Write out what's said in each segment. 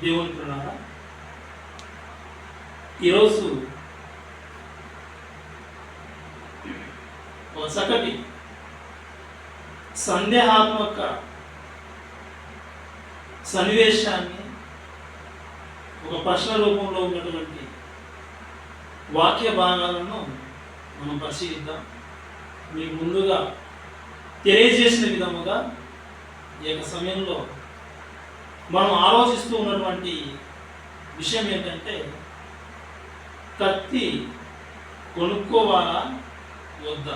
దేవుని ప్రణాళిక ఈరోజు ఒక చక్కటి సందేహాత్మక సన్నివేశాన్ని ఒక ప్రశ్న రూపంలో ఉన్నటువంటి వాక్య భాగాలను మనం పరిశీలిద్దాం. మీకు ముందుగా తెలియజేసిన విధముగా ఈ యొక్క సమయంలో మనం ఆలోచిస్తూ ఉన్నటువంటి విషయం ఏంటంటే, కత్తి కొనుక్కోవాలా వద్దా,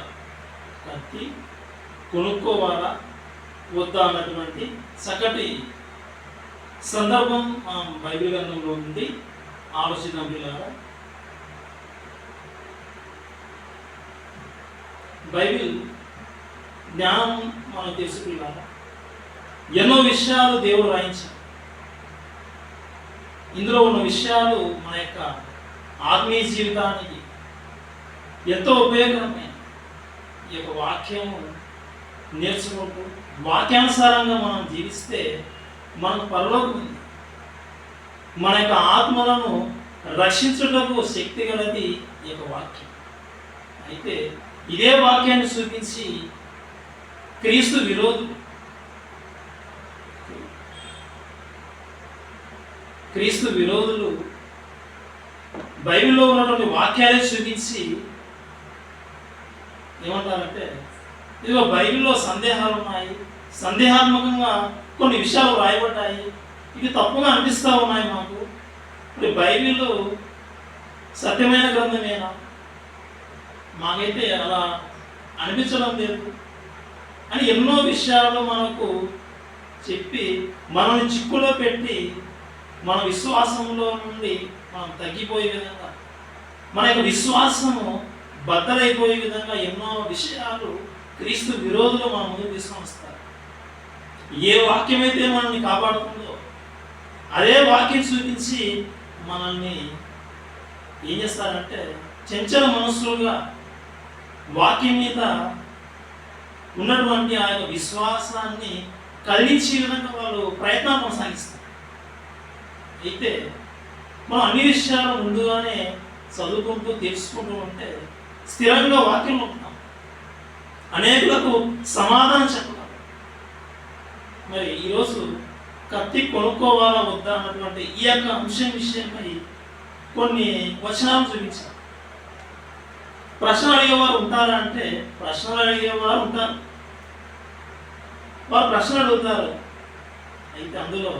కత్తి కొనుక్కోవాలా వద్దా అన్నటువంటి చక్కటి సందర్భం మనం బైబిల్ గ్రంథంలో నుండి ఆలోచిద్దాం. పిల్లరా, బైబిల్ జ్ఞానం మనం తెలుసు పిల్లరా, ఎన్నో విషయాలు దేవుడు రాయించారు. ఇందులో ఉన్న విషయాలు మన యొక్క ఆత్మీయ జీవితానికి ఎంతో ఉపయోగకరమైన ఈ యొక్క వాక్యము నేర్చుకుంటూ వాక్యానుసారంగా మనం జీవిస్తే మనకు పరలోకం ఉంది. మన యొక్క ఆత్మలను రక్షించుటకు శక్తి గలది ఈ యొక్క వాక్యం. అయితే ఇదే వాక్యాన్ని చూపించి క్రీస్తు విరోధులు బైబిల్లో ఉన్నటువంటి వాక్యాలే చూపించి ఏమంటారంటే, ఇదిగో బైబిల్లో సందేహాలు ఉన్నాయి, సందేహాత్మకంగా కొన్ని విషయాలు రాయబడ్డాయి, ఇవి తప్పుగా అనిపిస్తూ ఉన్నాయి మాకు. ఇప్పుడు బైబిల్ సత్యమైన గ్రంథమేనా? మాకైతే అలా అనిపించడం లేదు అని ఎన్నో విషయాలు మనకు చెప్పి మనల్ని చిక్కులో పెట్టి మన విశ్వాసంలో నుండి మనం తగ్గిపోయే విధంగా, మన యొక్క విశ్వాసము బద్దలైపోయే విధంగా ఎన్నో విషయాలు క్రీస్తు విరోధులు మన ముందు తీసుకొని వస్తారు. ఏ వాక్యమైతే మనల్ని కాపాడుతుందో అదే వాక్యం చూపించి మనల్ని ఏం చేస్తారంటే, చంచల మనస్సులుగా వాక్యం మీద ఉన్నటువంటి ఆ యొక్క విశ్వాసాన్ని కలిగించే విధంగా వాళ్ళు ప్రయత్నాలు కొనసాగిస్తారు. అయితే మనం అన్ని విషయాలు ముందుగానే చదువుకుంటూ తెలుసుకుంటూ ఉంటే స్థిరంగా వాక్యం ఉంటాం, అనేకులకు సమాధానం చెప్పగలం. మరి ఈరోజు కత్తి కొనుక్కోవాలా వద్దా అన్నటువంటి ఈ యొక్క అంశం విషయమై కొన్ని వచనాలు చూపించారు. ప్రశ్నలు అడిగేవారు ఉంటారా అంటే, ప్రశ్నలు అడిగేవారు ఉంటారు, వారు ప్రశ్నలు అడుగుతారు. అయితే అందులో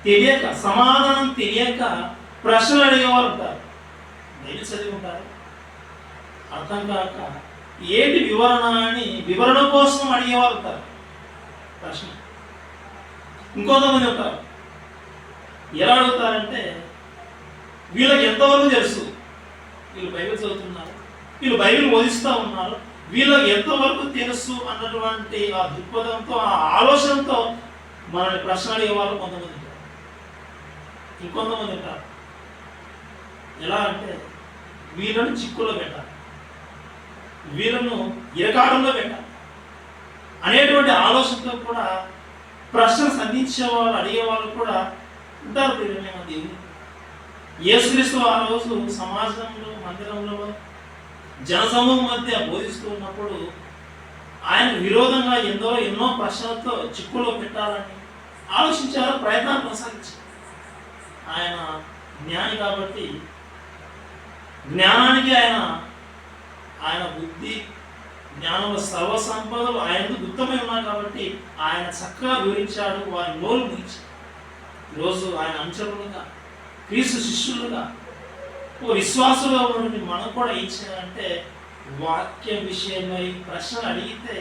తెలియక సమాధానం తెలియక ప్రశ్నలు అడిగేవారు ఉంటారు. నేను చదివి ఉంటారు, అర్థం కాక ఏంటి వివరణ అని వివరణ కోసం అడిగేవారు ఉంటారు ప్రశ్న. ఇంకొంతమంది ఉంటారు, ఎలా అడుగుతారంటే, వీళ్ళకి ఎంతవరకు తెలుసు, వీళ్ళు బైబిల్ చదువుతున్నారు, వీళ్ళు బైబిల్ బోధిస్తూ ఉన్నారు, వీళ్ళకి ఎంతవరకు తెలుసు అన్నటువంటి ఆ దృక్పథంతో, ఆ ఆలోచనతో మనల్ని ప్రశ్న అడిగేవాళ్ళు కొంతమంది ఉంటారు. ఇంకొంతమంది ఉంటారు, ఎలా అంటే వీళ్ళను చిక్కులో పెట్టాలి, వీళ్ళను ఇరకాటంలో పెట్టాలి అనేటువంటి ఆలోచనతో కూడా ప్రశ్న సంధించే వాళ్ళు, అడిగేవాళ్ళు కూడా ఉంటారు. ప్రియమైన దేవుని, యేసుక్రీస్తు ఆ రోజు సమాజంలో, మందిరంలో, జనసమూహం మధ్య బోధిస్తూ ఉన్నప్పుడు ఆయన విరోధంగా ఎన్నో ప్రశ్నలతో చిక్కులో పెట్టాలని ఆలోచించారు, ప్రయత్నాలు కొనసాగించారు. ఆయన జ్ఞాని కాబట్టి జ్ఞానానికి ఆయన బుద్ధి జ్ఞానంలో సర్వసంపదలు ఆయనకు గుప్తమై ఉన్నాయి కాబట్టి ఆయన చక్కగా వివరించాడు, వారి నోరు ముగించాడు. ఈరోజు ఆయన అనుచరులుగా, క్రీస్తు శిష్యులుగా, ఒక విశ్వాసులుగా ఉన్నటువంటి మనం కూడా ఏం చేయాలంటే, వాక్యం విషయమై ప్రశ్నలు అడిగితే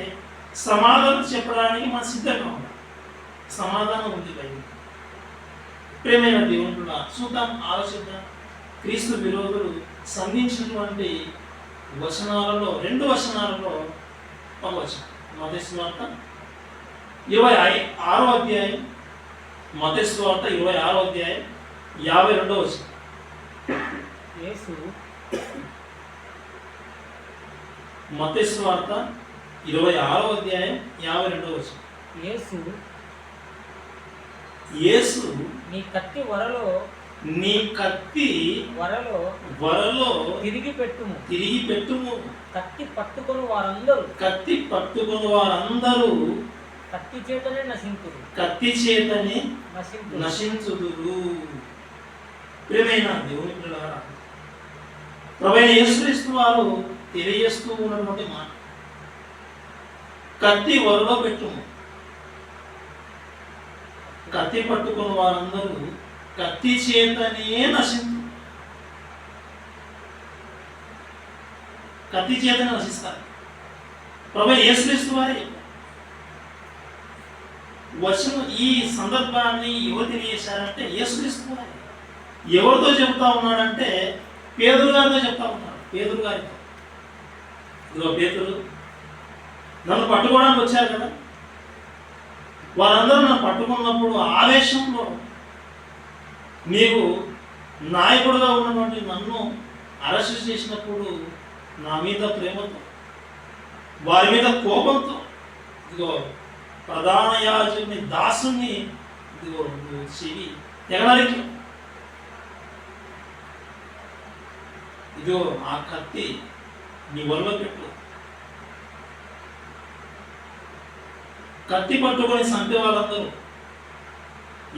సమాధానం చెప్పడానికి మనం సిద్ధంగా ఉన్నాం. సమాధానం ఉంది బైబిల్. ప్రేమైన దేవునుడా, చూద్దాం, ఆలోచిద్దాం. క్రీస్తు విరోధులు సంధించినటువంటి వచనాలలో 2 వచనాలలో ఒక వచనం, మత్తయి సువార్త 26వ అధ్యాయం, మత్తయి సువార్త 26వ అధ్యాయం 52వ వచనం. మత్తయి సువార్త 26వ అధ్యాయం 52వ వచనం. యేసు యేసు నీ కత్తి వరలో నీ కత్తి వరలో వరలో తిరిగి పెట్టుము. కత్తి పట్టుకొని వారందరూ కత్తి చేతనే నశించుదురు. ప్రియమైన దేవుని పిల్లలారా, ప్రభువైన యేసుక్రీస్తు వారు తెలియజేస్తూ ఉన్నటువంటి మాట, కత్తి వరలో పెట్టుము. కత్తి పట్టుకున్న వారందరూ కత్తి చేతనే నశిస్తారు. ప్రభువైన యేసుక్రీస్తు వారి వచనం ఈ సందర్భాన్ని ఎవరు తెలియజేశారంటే యేసుక్రీస్తు వారి. ఎవరితో చెబుతా ఉన్నాడంటే పేతురు గారితో చెప్తా ఉన్నాడు. పేతురు గారితో, ఇదిగో పేతురు, నన్ను పట్టుకోవడానికి వచ్చారు కదా, వారందరూ నన్ను పట్టుకున్నప్పుడు ఆవేశంలో నీవు నాయకుడుగా ఉన్నటువంటి నన్ను అరెస్ట్ చేసినప్పుడు నా మీద ప్రేమతో, వారి మీద కోపంతో, ఇదిగో ప్రధాన యాజకుని దాసుని ఇదిగో చెవి తెగనరికి, ఇదిగో ఆ కత్తి నీ వల్ల పెట్టు. కత్తి పట్టుకొని చంపే వాళ్ళందరూ,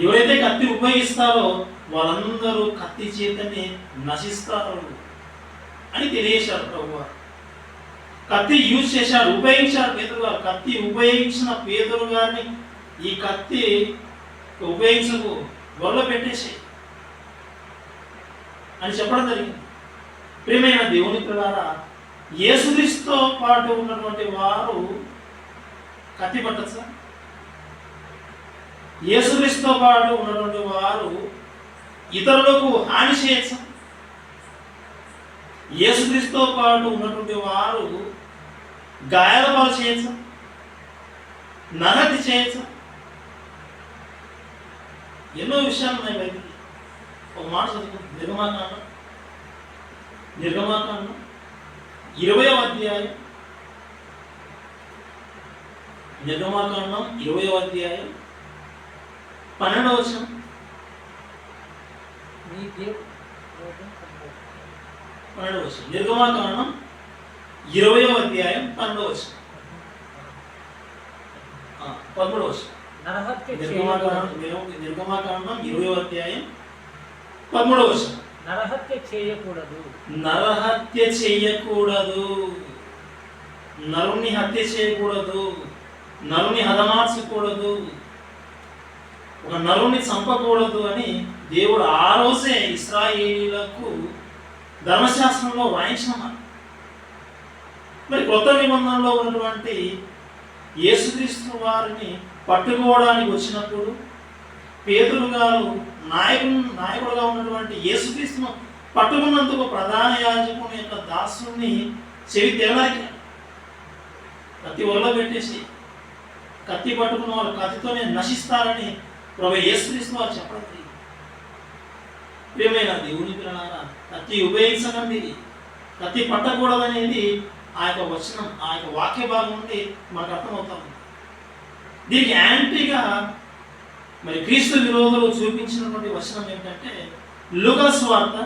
ఎవరైతే కత్తి ఉపయోగిస్తారో వాళ్ళందరూ కత్తి చేతనే నశిస్తారు అని తెలియజేశారు ప్రభువు. కత్తి యూజ్ చేశాడు, ఉపయోగించాడు పేతురు గారు. కత్తి ఉపయోగించిన పేతురు గారిని ఈ కత్తి ఉపయోగించకు, వరలో పెట్టేసి అని చెప్పడం జరిగింది. ప్రియమైన దేవుని పిల్లారా, యేసుక్రీస్తుతో పాటు ఉన్నటువంటి వారు కత్తి పట్టచ్చా? యేసుక్రీస్తుతో పాటు ఉన్నటువంటి వారు ఇతరులకు హాని చేయొచ్చా? యేసుక్రీస్తుతో పాటు ఉన్నటువంటి వారు గాయాల పాలు చేయొచ్చా? నరహత్య చేయొచ్చా? ఎన్నో విషయాలు ఉన్నాయి బయటికి. ఒక మాట చదువు, నిర్గమాకాండం 20వ అధ్యాయం, నిర్గమాకాండం 20వ అధ్యాయం 12వ వచనం. నిర్గమాకాండం 20వ అధ్యాయం 12వ వచనం, 13వ వచనం. నిర్గమాకాండం 20వ అధ్యాయం 13వ వచనం. నరహత్య చేయకూడదు, నరుని హత్య చేయకూడదు, నరుని హతమార్చకూడదు, ఒక నరుని చంపకూడదు అని దేవుడు ఆ రోజే ఇశ్రాయేలీయులకు ధర్మశాస్త్రంలో వాయించిన. మరి కొత్త నిబంధనలో ఉన్నటువంటి యేసుక్రీస్తు వారిని పట్టుకోవడానికి వచ్చినప్పుడు పేతురు గారు నాయకుడుగా ఉన్నటువంటి యేసుక్రీస్తును పట్టుకున్నందుకు ప్రధాన యాజకుని యొక్క దాసుని చెవి తెగనరికి, కత్తి ఒళ్ళో పెట్టేసి, కత్తి పట్టుకున్న వాళ్ళు కత్తితోనే నశిస్తారని ప్రభువైన యేసుక్రీస్తు వారు చెప్పడం. ప్రియమైన దేవుని పిల్లలారా, కత్తి ఉపయోగించకండి, కత్తి పట్టకూడదనేది ఆ యొక్క వచనం, ఆ యొక్క వాక్య భాగం నుండి మనకు అర్థమవుతాం. దీనికి యాంటీగా మరి క్రీస్తు విరోధులు చూపించినటువంటి వచనం ఏంటంటే లూకాసు వార్త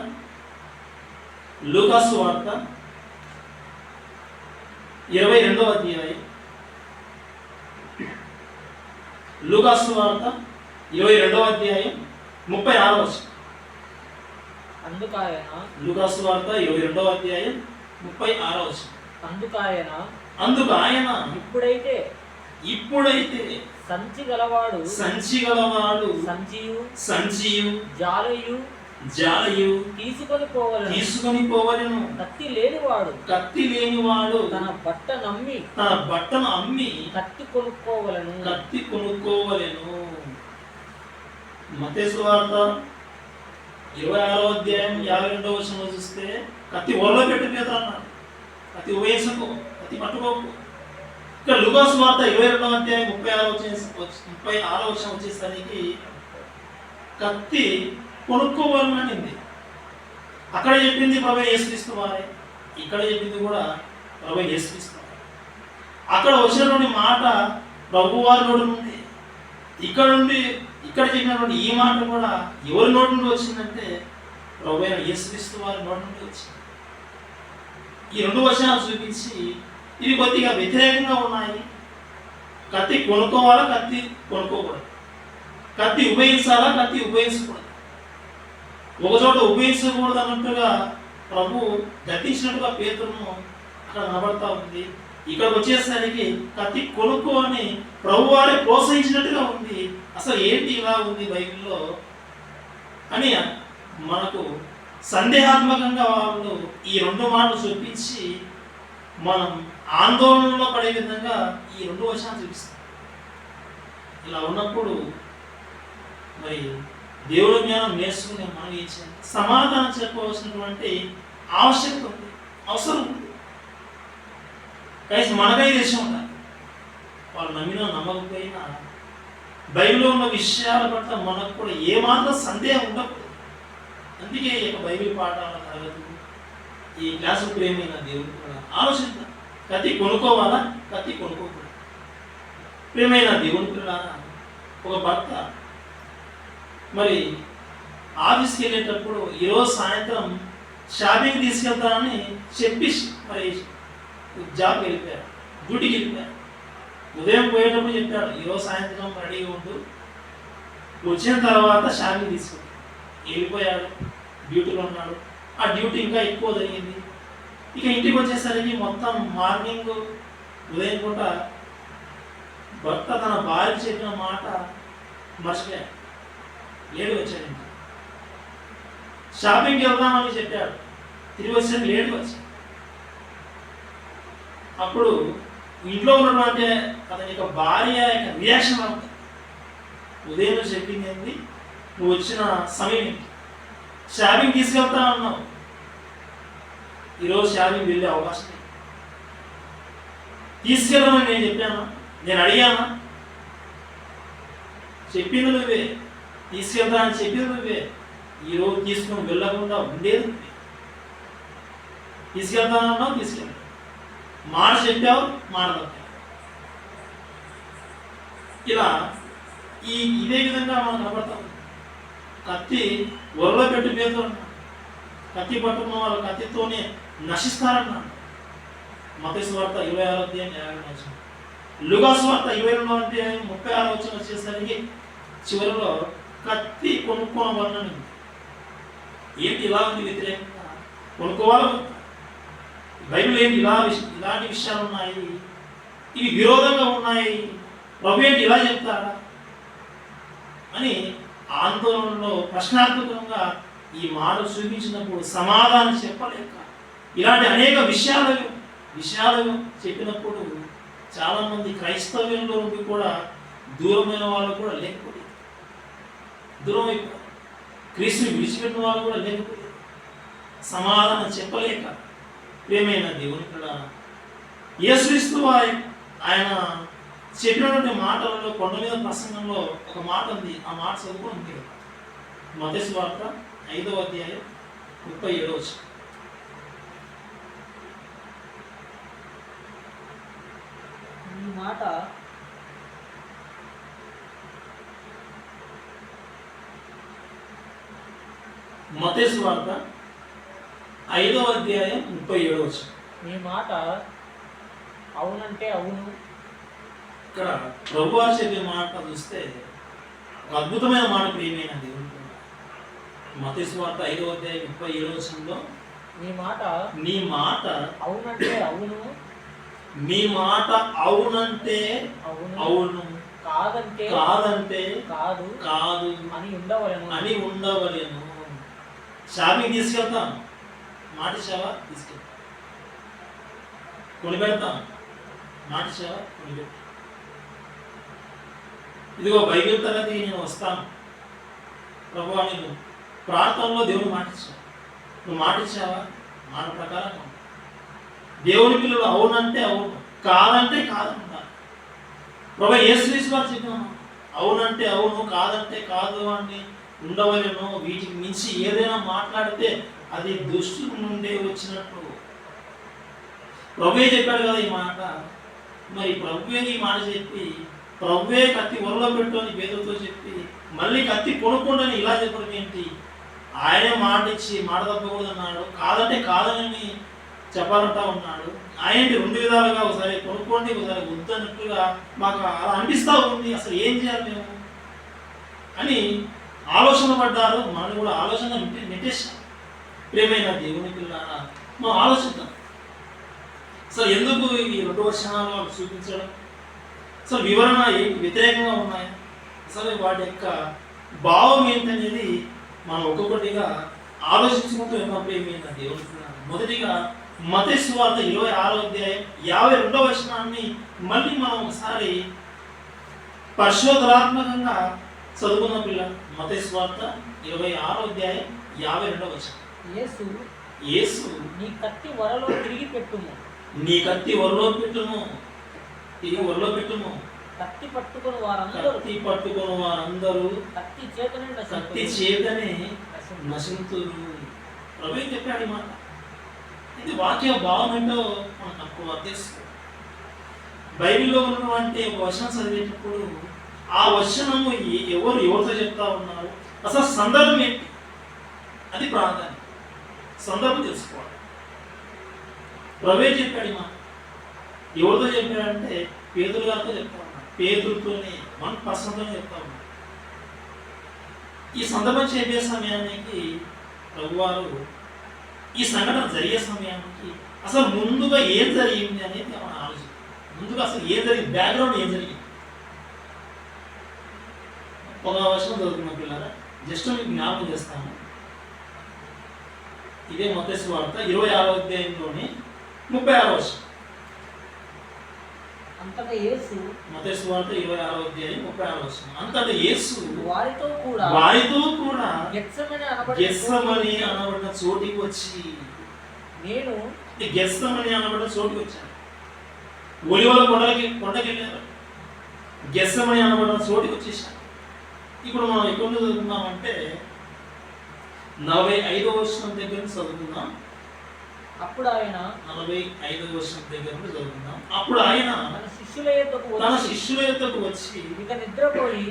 22వ అధ్యాయం, లూకాసు వార్త 22వ అధ్యాయం 36వ వచనం. లూకాసు వార్త 22వ అధ్యాయం 36వ వచనం. అందుకు ఆయన ఇప్పుడైతే సంచి గలవాడు సంచియు జాలయు తీసుకొని పోవలెను. కత్తి లేనివాడు తన బట్టను అమ్మి కత్తి కొనుక్కోవలెను. మత్తయి సువార్త 26వ అధ్యాయం 52వ వచనంలో చూస్తే కత్తి ఒళ్ళో పెట్టు పేతురు అన్నాడు. కత్తి ఉపయోగించకు, కత్తి పట్టుకోకు. ఇక్కడ లూకాసు వార్త 22వ అధ్యాయం 36వ వచనం వచ్చేసరికి కత్తి కొనుక్కోవాలని. అక్కడ చెప్పింది ప్రభువైన యేసుక్రీస్తు వారే, ఇక్కడ చెప్పింది కూడా ప్రభువైన యేసుక్రీస్తు వారే. అక్కడ వచ్చినటువంటి మాట ప్రభువారి నోటి నుండి, ఇక్కడ నుండి ఇక్కడ చెప్పినటువంటి ఈ మాట కూడా ఎవరి నోటి నుండి వచ్చిందంటే ప్రభు అయిన యేసుక్రీస్తు వారి నోటి నుండి వచ్చింది. ఈ రెండు వచనాలు చూపించి ఇవి కొద్దిగా వ్యతిరేకంగా ఉన్నాయి. కత్తి కొనుక్కోవాలా, కత్తి కొనుక్కోకూడదు, కత్తి ఉపయోగించాలా, కత్తి ఉపయోగించకూడదు, ఒకచోట ఉపయోగించకూడదు అన్నట్టుగా ప్రభు గద్దించినట్టుగా పేతురును అక్కడ కనబడతా ఉంది. ఇక్కడికి వచ్చేసరికి కత్తి కొనుక్కో అని ప్రభు వారే ప్రోత్సహించినట్టుగా ఉంది. అసలు ఏంటి ఇలా ఉంది బైబిల్లో అని మనకు సందేహాత్మకంగా వాళ్ళు ఈ రెండు మాటలు చూపించి మనం ఆందోళనలో పడే విధంగా ఈ రెండు వచనాలు చూపిస్తాం. ఇలా ఉన్నప్పుడు మరి దేవుడి జ్ఞానం నేర్చుకుని మనం ఏం చేయాలి? సమాధానం చెప్పవలసినటువంటి ఆవశ్యకత ఉంది, అవసరం ఉంది. కనీసం మనకై దేశం ఉండాలి. వాళ్ళు నమ్మినా నమ్మకపోయినా బైబిల్లో ఉన్న విషయాల పట్ల మనకు కూడా ఏమాత్రం సందేహం ఉండకూడదు. అందుకే ఈ యొక్క బైబిల్ పాఠాల తరగతులు, ఈ క్లాసు ప్రేమైన దేవుడు కూడా ఆలోచిద్దాం. కత్తి కొనుక్కోవాలా, కత్తి కొనుక్కోకూడదు. ప్రేమైన దేవుని పిల్లలారా, ఒక భర్త మరి ఆఫీస్కి వెళ్ళేటప్పుడు ఈరోజు సాయంత్రం షాపింగ్ తీసుకెళ్తానని చెప్పి మరి జాబ్కి వెళ్ళిపోయాడు, డ్యూటీకి వెళ్ళిపోయాడు. ఉదయం పోయేటప్పుడు చెప్పాడు, ఈరోజు సాయంత్రం రెడీగా ఉండు, వచ్చిన తర్వాత షాపింగ్ తీసుకెళ్ళి వెళ్ళిపోయాడు. డ్యూటీలో ఉన్నాడు. ఆ డ్యూటీ ఇంకా ఎక్కువ జరిగింది. ఇక ఇంటికి వచ్చేసరికి మొత్తం మార్నింగ్ ఉదయం పూట భర్త తన భార్య చెప్పిన మాట మర్చిపోయాడు. లేడు వచ్చాడు. ఇంటికి షాపింగ్కి వెళ్దామని చెప్పాడు, తిరిగి వచ్చాడు, లేడు వచ్చాడు. అప్పుడు ఇంట్లో ఉన్నటువంటి అతని యొక్క భార్య యొక్క రియాక్షన్ అవుతుంది. ఉదయం చెప్పింది ఏంటి? నువ్వు వచ్చిన సమయం ఏంటి? షాపింగ్ తీసుకెళ్తా అన్నావు, ఈరోజు షాపింగ్ వెళ్ళే అవకాశం లేదు. తీసుకెళ్ళమని నేను చెప్పానా? నేను అడిగానా? చెప్పింది నువ్వే, తీసుకెళ్తా అని చెప్పింది నువ్వే, ఈరోజు తీసుకుని వెళ్ళకుండా ఉండేది నువ్వే. తీసుకెళ్తానన్నావు, తీసుకెళ్ళావు, మాట చెప్పావు, మాట తప్పావు. ఇలా ఇదే విధంగా మనం కనబడతాం. కత్తి ఒరలో పెట్టి పేదలు, కత్తి పట్టుకున్న వాళ్ళు కత్తితోనే నశిస్తారన్నాడు. మత్తయి సువార్త 26వ అధ్యాయం 50వ వచనం, లూకా సువార్త 22వ అధ్యాయం 36వ వచనం వచ్చేసరికి చివరిలో కత్తి కొనుక్కోవాలని. ఏంటి ఇలా ఉంది వ్యతిరేకంగా? కొనుక్కోవాలి. బైబిల్ ఏంటి ఇలాంటి విషయాలు ఉన్నాయి, ఇవి విరోధంగా ఉన్నాయి, ప్రభు ఏంటి ఇలా చెప్తాడా అని ఆందోళనలో ప్రశ్నార్థకంగా ఈ మాట చూపించినప్పుడు సమాధానం చెప్పలేక ఇలాంటి అనేక విషయాలు చెప్పినప్పుడు చాలామంది క్రైస్తవ్యంలో ఉండి కూడా దూరమైన వాళ్ళు కూడా లేకపోలేదు, దూరం అయిపోయారు. క్రీస్తుని విడిచిపెట్టిన వాళ్ళు కూడా లేకపోలేదు. సమాధానం చెప్పలేక ప్రేమైన దేవుని పిల్లలారా, యేసుక్రీస్తు ఆయన చెప్పినటువంటి మాటలలో కొండ మీద ప్రసంగంలో ఒక మాట ఉంది. ఆ మాట చదువుకుని ఉంది. మత్తయి సువార్త 5వ అధ్యాయం 37వ వచనం. ఈ మాట మత్తయి సువార్త 5వ అధ్యాయం 37వ వచనం. ఈ మాట అవునంటే అవును. ఇక్కడ ప్రభువారు చెప్పే మాట చూస్తే ఒక అద్భుతమైన మాట ప్రియమైన దేవుడు. మత్తయి సువార్త 5వ అధ్యాయం 37వ వచనంలో నీ మాట అవునంటే అవును, నీ మాట అవునంటే అవును, కాదంటే కాదు కాదు అని ఉండవలేను. షాపింగ్ తీసుకెళ్తాం, మాట ఇచ్చావా? తీసుకెళ్తాం. కొనిపెడతాం, మాట ఇచ్చావా? కొనిపెడతాం. ఇదిగో బైబిల్ తరగతి నేను వస్తాను, ప్రభువా నేను ప్రార్థనలో దేవుడు మాట ఇచ్చావు, నువ్వు మాట ఇచ్చావా? మాట ప్రకారం దేవుని పిల్లలు అవునంటే అవును, కాదంటే కాదంటారు. ప్రభు యేసుక్రీస్తు వారు చెప్పాను, అవునంటే అవును, కాదంటే కాదు అని ఉండవలేను. వీటికి మించి ఏదైనా మాట్లాడితే అది దుష్టుల నుండే వచ్చినట్టు ప్రభువే చెప్పాడు కదా ఈ మాట. మరి ప్రభువే ఈ మాట చెప్పి ప్రభువే కత్తి ఒరలో పెట్టు అని పేదలతో చెప్పి మళ్ళీ కత్తి కొనుక్కోండి ఇలా చెప్పడం ఏంటి? ఆయనే మాట ఇచ్చి మాట తప్పకూడదు అన్నాడు. కాదంటే కాదని చెప్పాలంటా ఉన్నాడు. ఆయన 2 విధాలుగా ఒకసారి కొనుక్కోండి, ఒకసారి వద్దన్నట్టుగా మాకు అలా అనిపిస్తూ ఉంది. అసలు ఏం చేయాలి మేము అని ఆలోచన పడ్డారు. మనల్ని కూడా ఆలోచన నెట్టేశాం. ప్రియమైన దేవుని పిల్లారా, మనం ఆలోచిద్దాం. అసలు ఎందుకు ఈ 2 వచనాలు వాళ్ళు చూపించడం? అసలు వివరణ ఏంటి? వ్యతిరేకంగా ఉన్నాయా? అసలు వాటి యొక్క భావం ఏంటనేది మనం ఒక్కొక్కటిగా ఆలోచించుకుంటూ ఉన్నాం. ప్రియమైన దేవుని పిల్లారా, మొదటిగా మత్తయి సువార్త 26వ అధ్యాయం 52వ వచనాన్ని మళ్ళీ మనం ఒకసారి పరిశోధనాత్మకంగా చదువుకున్న పిల్ల. మత్తయి సువార్త 26వ అధ్యాయం 52వ వచనం. యేసు నీ కత్తి వరలో తిరిగి పెట్టుము. నీ కత్తి వరలో పెట్టుము, తిరిగి వరలో పెట్టుము. కత్తి పట్టుకుని వారందరూ కత్తి చేతనే నశింతురు. ప్రభువే చెప్పాడు ఈ మాట. ఇది వాక్య భావం ఏంటో మనకు తక్కువ అర్థిస్తుంది. బైబిల్లో ఉన్నటువంటి వచనం చదివేటప్పుడు ఆ వచనము ఎవరితో చెప్తా ఉన్నారు, అసలు సందర్భం ఏంటి, అది ప్రాధాన్యం. సందర్భం తెలుసుకోవాలి. ప్రభువే చెప్పాడు ఈ మాట. ఎవరితో చెప్పాడంటే పేతురు గారితో చెప్తా ఉన్నాడు. పేతురుతోనే 1% చెప్తా ఉన్నాడు. ఈ సందర్భం చెప్పే సమయానికి ప్రభువారు ఈ సంఘటన జరిగే సమయానికి అసలు ముందుగా ఏం జరిగింది అనేది మనం ఆలోచన. ముందుగా అసలు ఏం జరిగింది, బ్యాక్గ్రౌండ్ ఏం జరిగింది. ఒక వచనం చదువుతున్న పిల్లరా, జస్ట్ మీకు జ్ఞాపకం చేస్తాను. ఇదే మత్తయి సువార్త 26వ అధ్యాయంలోని 36వ వచనం. అంతటా యేసు, మత్తయి సువార్త 26వ అధ్యాయం 36వ వచనం. అంతటా యేసు వారితో కూడా గెత్సెమనీ అనబడిన చోటికి వచ్చి, నేను గెత్సెమనీ అనబడిన చోటికి వచ్చాను. ఒలివల కొండకి వెళ్ళారు. గెత్సెమనీ అనబడిన చోటికి వచ్చేసాను. ఇప్పుడు మనం ఎక్కడ చదువుతున్నామంటే 45వ వచనం దగ్గర నుంచి చదువుతున్నాం. అప్పుడు ఆయన 45వ వచనం దగ్గర నుంచి చదువుతున్నాం. అప్పుడు ఆయన తన శిష్యుల యొద్దకు వచ్చి ఇక నిద్రపోయి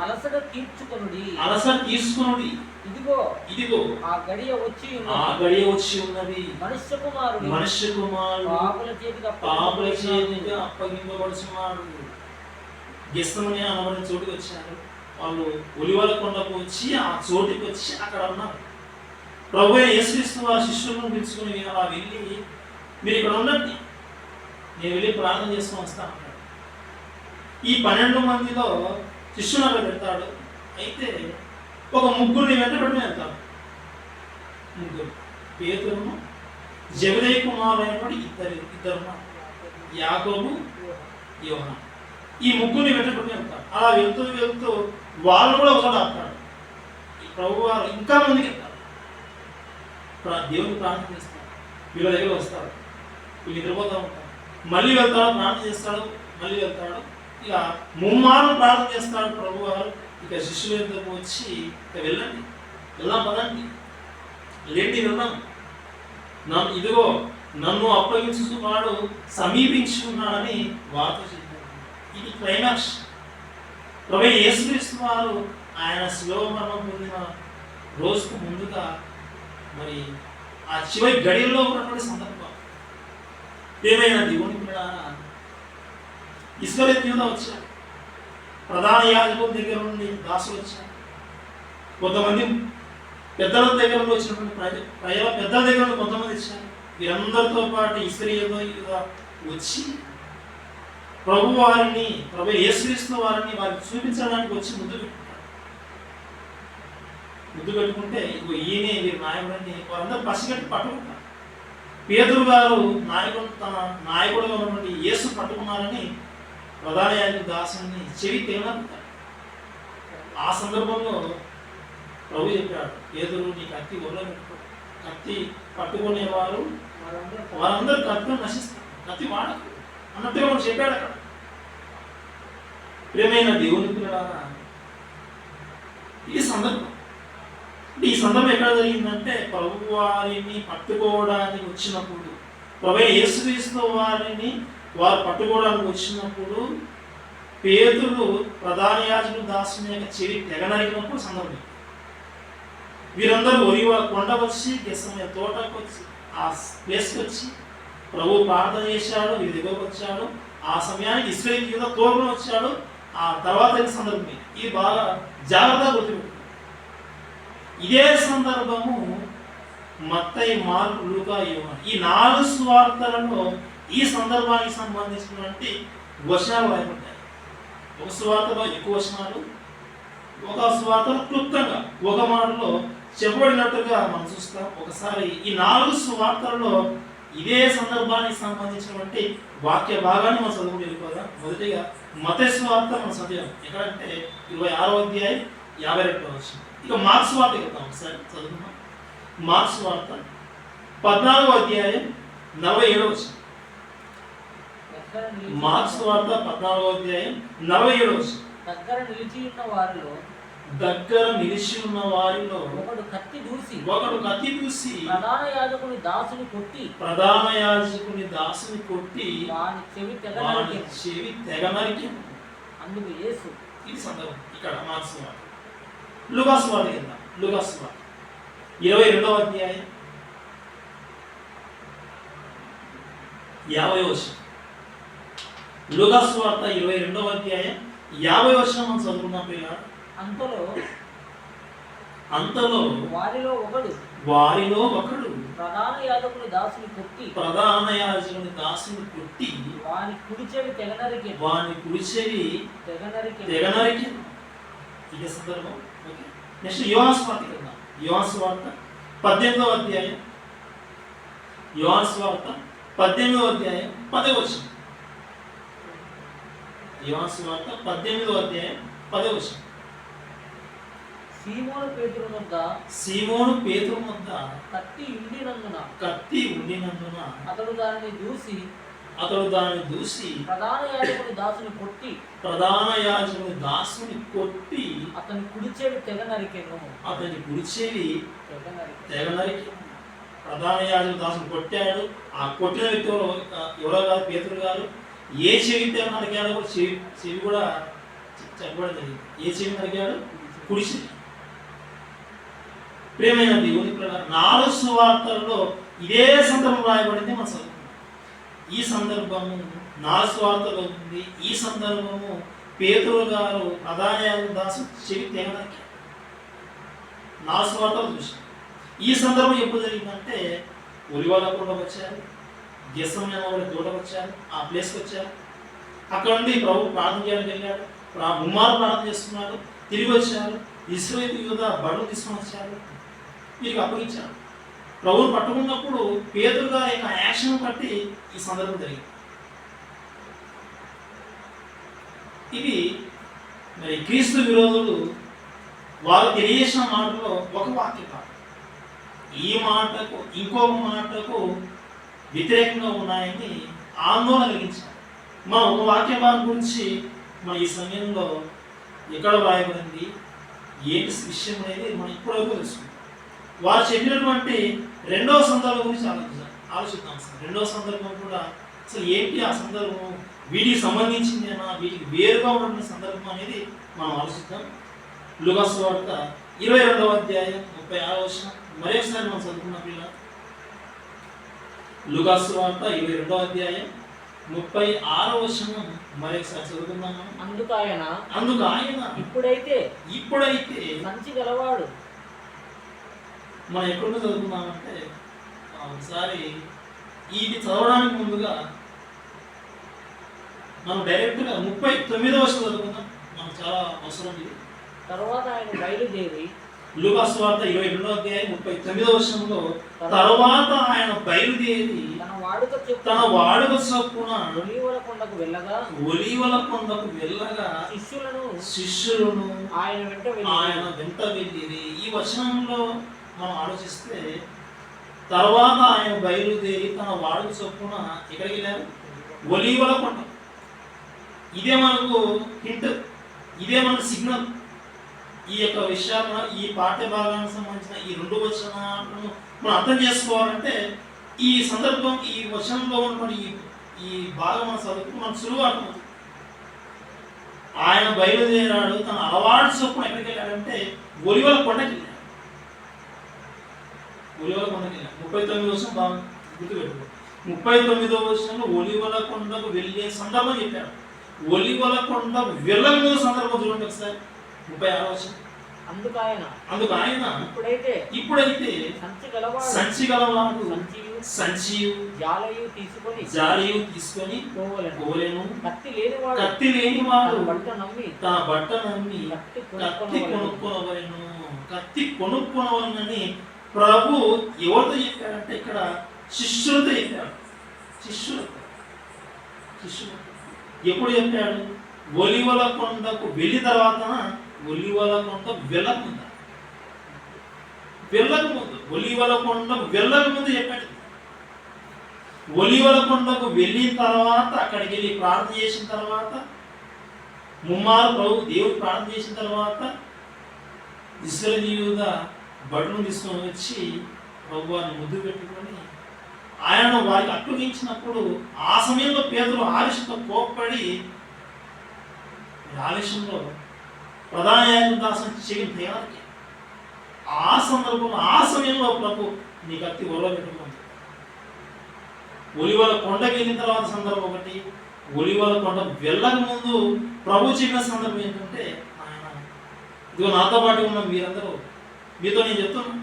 అలసట తీర్చుకొనుడి. ఇదిగో ఆ గడియ వచ్చి ఉన్నది. మనుష్య కుమారుడు పాపుల చేతికి అప్పగింపబడుచున్నాడు. గెత్సెమనీ అనబడిన చోటుకి వచ్చారు. వాళ్ళు ఒలివల కొండకు వచ్చి ఆ చోటుకి వచ్చి అక్కడ ఉన్నారు. ప్రభువే యేసుక్రీస్తు వారి శిష్యులను పిలుచుకుని అలా వెళ్ళి, మీరు ఇక్కడ ఉండండి, నేను వెళ్ళి ప్రార్థన చేసుకొని వస్తాను అన్నాడు. ఈ 12 మందిలో శిష్యులు అక్కడ పెడతాడు. అయితే ఒక ముగ్గురిని వెంటబెట్టుకుని వెళ్తాడు. ముగ్గురు, పేతురును జెబెదయి కుమారులైనటువంటి ఇద్దరు, యాకోబు, యోహాను. ఈ ముగ్గురిని వెంటబెట్టుకుని వెళ్తాడు. అలా వెళ్తూ వాళ్ళు కూడా ఒకటి ఆపుతాడు. ఈ ప్రభు వారు ఇంకా ముందుకు వెళ్తారు. దేవుని ప్రార్థన చేస్తాడు. వీళ్ళ దగ్గర వస్తాడు. వీళ్ళు నిద్రపోతూ ఉంటారు. మళ్ళీ వెళ్తాడు, ప్రార్థన చేస్తాడు, మళ్ళీ వెళ్తాడు. ఇక ముమ్మారు ప్రార్థన చేస్తాడు ప్రభు వారు. ఇక శిష్యుల దగ్గరకు వచ్చి, ఇక వెళ్ళండి, వెళ్దాం పదండి, లేండి వెళ్దాం, ఇదిగో నన్ను అప్పగించుకున్నాడు, సమీపించుకున్నాడని వార్త చెప్పాడు. ఇది క్లైమాక్స్. ప్రభు యేసుక్రీస్తు వారు ఆయన శిలువ మరణం పొందిన రోజుకు ముందుగా మరి ఆ చివరి గడియల్లో ఉన్నటువంటి సందర్భం. ఏమైనా దేవుని కూడా ఇస్కరియోతు యూదా వచ్చాడు. ప్రధాన యాజకుల దగ్గర నుండి దాసులు వచ్చారు. కొంతమంది పెద్దల దగ్గర నుండి వచ్చినటువంటి ప్రజల పెద్దల దగ్గర నుండి కొంతమంది వచ్చారు. వీరందరితో పాటు ఇస్కరియోతు యూదా వచ్చి ప్రభు యేసుక్రీస్తు వారిని వారికి చూపించడానికి వచ్చి ముద్దు పెట్టుకుంటే ఇగో ఈయనే వీరి నాయకుడిని వారందరూ పసిగట్టి పట్టుకుంటారు. పేతురు గారు తన నాయకుడుగా ఉన్నటువంటి యేసు పట్టుకున్నారని ప్రధాన యాజకుడు దాసుని చెవి తేనపుతాడు. ఆ సందర్భంలో ప్రభు చెప్పాడు, పేతురు నీ కత్తి ఒళ్ళో పెట్టుకో. కత్తి పట్టుకునేవారు వారందరూ కత్తిని నశిస్తారు, కత్తి వాడకు అన్నట్టుగా మనం చెప్పాడు అక్కడ. ప్రియమైన దేవుని పిల్లలారా, ఈ సందర్భం ఎక్కడ జరిగిందంటే ప్రభు వారిని పట్టుకోవడానికి వచ్చినప్పుడు, ప్రభు యేసుక్రీస్తు వారిని వారు పట్టుకోవడానికి వచ్చినప్పుడు పేతురు ప్రధాన యాజకుడు దాసుని యొక్క చెవి తెగనరికినప్పుడు సందర్భం. వీరందరూ ఒలివ కొండ వచ్చి గెస్సమనే తోటకు వచ్చి ఆ ప్లేస్కి వచ్చి ప్రభు ప్రార్థన చేశాడు, వీరి దగ్గరకు వచ్చాడు. ఆ సమయానికి ఇశ్రాయేలు యూదా తోడును వచ్చాడు. ఆ తర్వాత సందర్భం ఇది బాగా జాగ్రత్తగా గుర్తుపెట్టు. ఇదే సందర్భము మత్తయి, మార్కు, లూకా, యోహాను ఈ 4 సువార్తలలో ఈ సందర్భానికి సంబంధించినటువంటి వచనాలు రాయబడ్డాయి. ఒక సువార్తలో ఎక్కువ వచనాలు, ఒక సువార్తలో క్లుప్తంగా ఒక మాటలో చెప్పబడినట్టుగా మనం చూస్తాం. ఒకసారి ఈ 4 సువార్తలలో ఇదే సందర్భానికి సంబంధించినటువంటి వాక్య భాగాన్ని మనం చదువుకుని వెళ్ళిపోదాం. మొదటిగా మత్తయి సువార్త మనం చదివాం. ఎక్కడంటే 26వ అధ్యాయం 52వ వచనం. ఇక మార్క్స్ వార్త వెళ్తాం. ఒకసారి చదువుకున్నాం. మార్క్స్ వార్త 14వ అధ్యాయం 47వ వచనం. మార్క్స్ వార్త 14వ అధ్యాయం 47వ వచనం. దగ్గర నిలిచి ఉన్న వారిలో ఒకడు కత్తి దూసి ప్రధాన యాజకుని దాసుని కొట్టి వాని చెవి తెగనరికి. అందుకు యేసు ఇది సందర్భం. ఇక్కడ మార్క్స్ వార్త. లూకాసు వార్త కింద లూకాసు వార్త 22వ అధ్యాయం 50వ వచనం. లూకాసు వార్త 22వ అధ్యాయం 50వ వచనం మనం చదువుకున్నాం పిల్లలు. అంతలో వారిలో ఒకడు ప్రధాన యాజకుని దాసుని కొట్టి వాని కుడి చెవి తెగనరికి. ఇదే సందర్భం. ఓకే, నెక్స్ట్ యోహాను వార్త కింద యోహాను వార్త 18వ అధ్యాయం 10వ వచనం. యోహాను వార్త 18వ అధ్యాయం 10వ వచనం. సీమోను పేతురు వద్ద కత్తి ఉండినందున అతడు దానిని దూసి ప్రధాన యాజకుని దాసుని కొట్టి అతని కుడి చెవి తెగనరికెను. ప్రధాన యాజకుని దాసుని కొట్టాడు. ఆ కొట్టిన వ్యక్తి ఎవరో కాదు, పేతురు గారు. ఏ చెవి నరికాడో కూడా చెవి కూడా చెప్పడం జరిగింది. ఏ చెవి నరికాడు? కుడి చెవి. ప్రియమైన దేవుని పిల్లలారా, 4 సువార్తల్లో ఇదే సందర్భం రాయబడింది. మన చదువుకున్నాం. ఈ సందర్భము 4 సువార్తలో ఉంది. ఈ సందర్భము పేతురు గారు ప్రధాన యాజకుని దాసు చెవి తెగనరికి 4 సువార్తలు చూసాం. ఈ సందర్భం ఎప్పుడు జరిగిందంటే ఒలివల కొండకు వచ్చారు, గెస్సమనే తోటకు వచ్చారు, ఆ ప్లేస్కి వచ్చారు. అక్కడ నుండి ప్రభు ప్రార్థన చేయడానికి వెళ్ళాడు. ముమ్మారు ప్రార్థన చేస్తున్నాడు. తిరిగి వచ్చారు. ఇశ్రాయేలు యూదా బడులు తీసుకొని వచ్చారు. వీరికి అప్పగించారు. ప్రభువును పట్టుకున్నప్పుడు పేతురు గారి యొక్క యాక్షన్ బట్టి ఈ సందర్భం జరిగింది. ఇది మరి క్రీస్తు విరోధులు వారు తెలియజేసిన మాటలో ఒక వాక్యం కాదు, ఈ మాటకు ఇంకొక మాటకు వ్యతిరేకంగా ఉన్నాయని ఆందోళన కలిగించారు. మన ఒక వాక్య భాగం గురించి మన ఈ సమయంలో ఎక్కడ వ్రాయబడింది, ఏంటి విషయం అనేది మనం ఇప్పటివరకు తెలుసుకుంటాం. వారు చెప్పినటువంటి 2వ సందర్భం గురించి ఆలోచిద్దాం. సార్ 2వ సందర్భం కూడా అసలు ఏంటి, ఆ సందర్భం వీటికి సంబంధించిందేనా, వీటికి వేరుగా ఉన్న సందర్భం అనేది మనం ఆలోచిద్దాం. లూకాసు వార్త 22వ అధ్యాయం 36వ వచనం మరొకసారి మనం చదువుకున్న పిల్ల. లూకాసు వార్త 22వ అధ్యాయం 36వ వచనం మరొకసారి చదువుకుందాం. అందుకు ఆయన ఇప్పుడైతే మంచి గలవాడు. మనం ఎక్కడ చదువుకున్నామంటే ఒకసారి ఇది చదవడానికి ముందుగా మనం డైరెక్ట్గా 39వ వచనం చదువుకుందాం. మనకు చాలా అవసరం ఇది. తర్వాత ఆయన బయలుదేరి లూకాసు వార్త 22వ అధ్యాయం 39వ వచనంలో తర్వాత ఆయన బయలుదేరి తన వాడుక చొప్పున ఒలీవల కొండకు వెళ్ళగా శిష్యులను ఆయన వెంట వెళ్ళిరి. ఈ వచనంలో మనం ఆలోచిస్తే తర్వాత ఆయన బయలుదేరి తన వాడుక చొప్పున ఎక్కడికి వెళ్ళారు? ఒలీవల కొండ. ఇదే మనకు హింట్, ఇదే మనకు సిగ్నల్. ఈ యొక్క విషయాలను, ఈ పాఠ్య భాగానికి సంబంధించిన ఈ 2 వచనాలను మనం అర్థం చేసుకోవాలంటే ఈ సందర్భం, ఈ వచనంలో ఉన్నటువంటి ఈ భాగం మనం చదువుకుంటే మనకు సులువు అర్థమవుతుంది. ఆయన బయలుదేరాడు, తన అలవాటు చొప్పున ఎక్కడికి వెళ్ళాడంటే ఒలివల కొండకి వెళ్ళాడు. ఒలివల కొండకి వెళ్ళాడు. 39వ వచనం బాగా గుర్తుపెట్టుకో. 39వ వచనంలో ఒలివల కొండకు వెళ్ళే సందర్భం చెప్పాడు. ఒలివల కొండ వెళ్ళక ముందు సందర్భం చూడండి ఒకసారి. 36వ వచనం. అందుకు ఆయన ఇప్పుడైతే సంచి గలవాడు సంచియు జాలయు తీసుకొని పోలేను. కత్తి లేనివాడు తన బట్ట నమ్మి కత్తి కొనుక్కొనవలనని ప్రభు ఎవరితో చెప్పాడంటే ఇక్కడ శిష్యులతో చెప్పాడు. శిష్యులతో ఎప్పుడు చెప్పాడు? ఒలివల కొండకు వెళ్ళిన తర్వాత, ఒలివల కొండ వెళ్ళక ముందు ఒలివల కొండకు వెళ్ళక ముందు చెప్పాడు. ఒలివల కొండకు వెళ్ళిన తర్వాత, అక్కడికి వెళ్ళి ప్రార్థన చేసిన తర్వాత, ముమ్మారు ప్రభు దేవుడు ప్రార్థన చేసిన తర్వాత ఇశ్రాయేలీయుల బట్టను తీసుకొని వచ్చి ప్రభు వారిని ముద్దు పెట్టుకొని ఆయనను వారికి అప్పగించినప్పుడు ఆ సమయంలో పేతురు ఆవేశంతో కోప్పడి ఆవేశంలో ప్రధాన యాజకుని దాసం చేయని తయారికి ఆ సందర్భంలో ఆ సమయంలో ప్రభు నీ కత్తి ఒరలో పెట్టుకుంది. ఒలివల కొండకి వెళ్ళిన తర్వాత సందర్భం ఒకటి, ఒలివల కొండ వెళ్ళక ముందు ప్రభు చెప్పిన సందర్భం ఏంటంటే, ఆయన ఇదిగో నాతో పాటు ఉన్న మీరందరూ, మీతో నేను చెప్తున్నా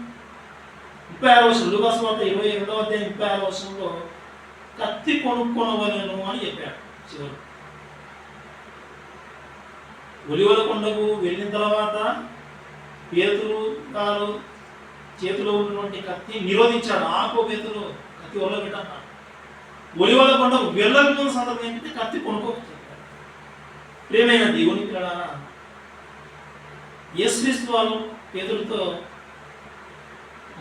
36వ వచనం, లూకాసు వార్త 22వ అధ్యాయం 36వ వచనంలో కత్తి కొనుక్కొనవలెను అని చెప్పాడు. చివరి ఒలివల కొండకు వెళ్ళిన తర్వాత పేతురు గారు చేతిలో ఉన్నటువంటి కత్తి నిరోధించాడు. ఆపో పేతురు, కత్తి ఒళ్ళో పెట్టాడు. ఒలివల కొండకు వెళ్ళక ముందు సందర్భం ఏంటంటే కత్తి కొనుక్కోవచ్చు. ప్రియమైన దేవుని పిల్లలారా, యేసుక్రీస్తు వారు పేతురుతో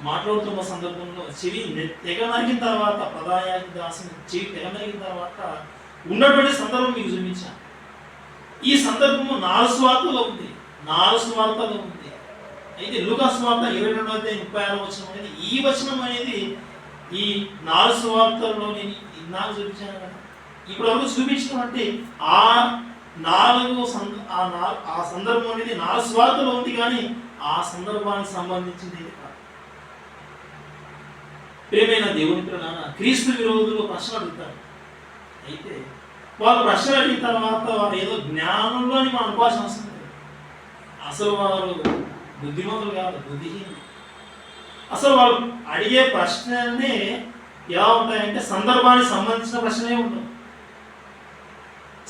మాట్లాడుతున్న సందర్భంలో చెవి తెగ నరికిన తర్వాత, ప్రధాన దాసుని చెవి తెగ నరికిన తర్వాత ఉన్నటువంటి సందర్భం మీకు చూపించాను. ఈ సందర్భము 4 సువార్తలో ఉంది. అయితే లూకాసు వార్త 22వ అధ్యాయం 36వ వచనం అనేది, ఈ వచనం అనేది ఈ 4 సువార్తల్లో నేను నాకు చూపించాను కదా. ఇప్పుడు వరకు చూపించడం అంటే ఆ సందర్భం అనేది 4 సువార్తలో ఉంది, కానీ ఆ సందర్భానికి సంబంధించింది ఇది కాదు. ప్రియమైన దేవుని పిల్లలారా, క్రీస్తు విరోధులు ప్రశ్న అడుగుతారు. అయితే వాళ్ళు ప్రశ్న అడిగిన తర్వాత వారు ఏదో జ్ఞానంలో అని మనం అనుకోవాల్సిన అవసరం లేదు. అసలు వారు బుద్ధిమంతులు కాదు, బుద్ధిహీనులు. అసలు వాళ్ళు అడిగే ప్రశ్ననే ఎలా ఉంటాయంటే సందర్భానికి సంబంధించిన ప్రశ్నే ఉంటుంది.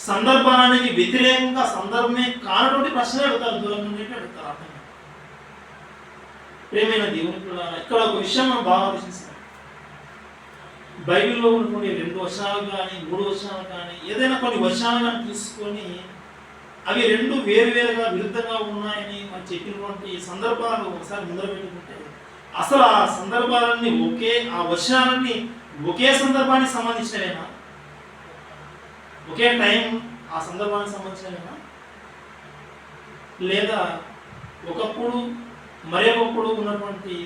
సందర్భానికి వ్యతిరేకంగా సందర్భమే కానటువంటి ప్రశ్న అడుగుతారు, దూరం నుండి అడుగుతారు. అర్థం ప్రియమైన దేవుని పిల్లలారా, ఇక్కడ ఒక విషయం మనం బాగా ఆలోచించాలి. బైబిల్లో ఉన్నటువంటి 2 వచనాలు కానీ 3 వచనాలు కానీ ఏదైనా కొన్ని వచనాలు కానీ తీసుకొని అవి 2 వేరువేరుగా విరుద్ధంగా ఉన్నాయని మనం చెప్పినటువంటి సందర్భాలు ఒకసారి ముందర పెట్టుకుంటే, అసలు ఆ సందర్భాలన్నీ ఆ వచనాలన్నీ ఒకే సందర్భానికి సంబంధించినవేనా? ఒకే టైం ఆ సందర్భానికి సంబంధించినవేనా? లేదా ఒకప్పుడు మరొకప్పుడు ఉన్నటువంటి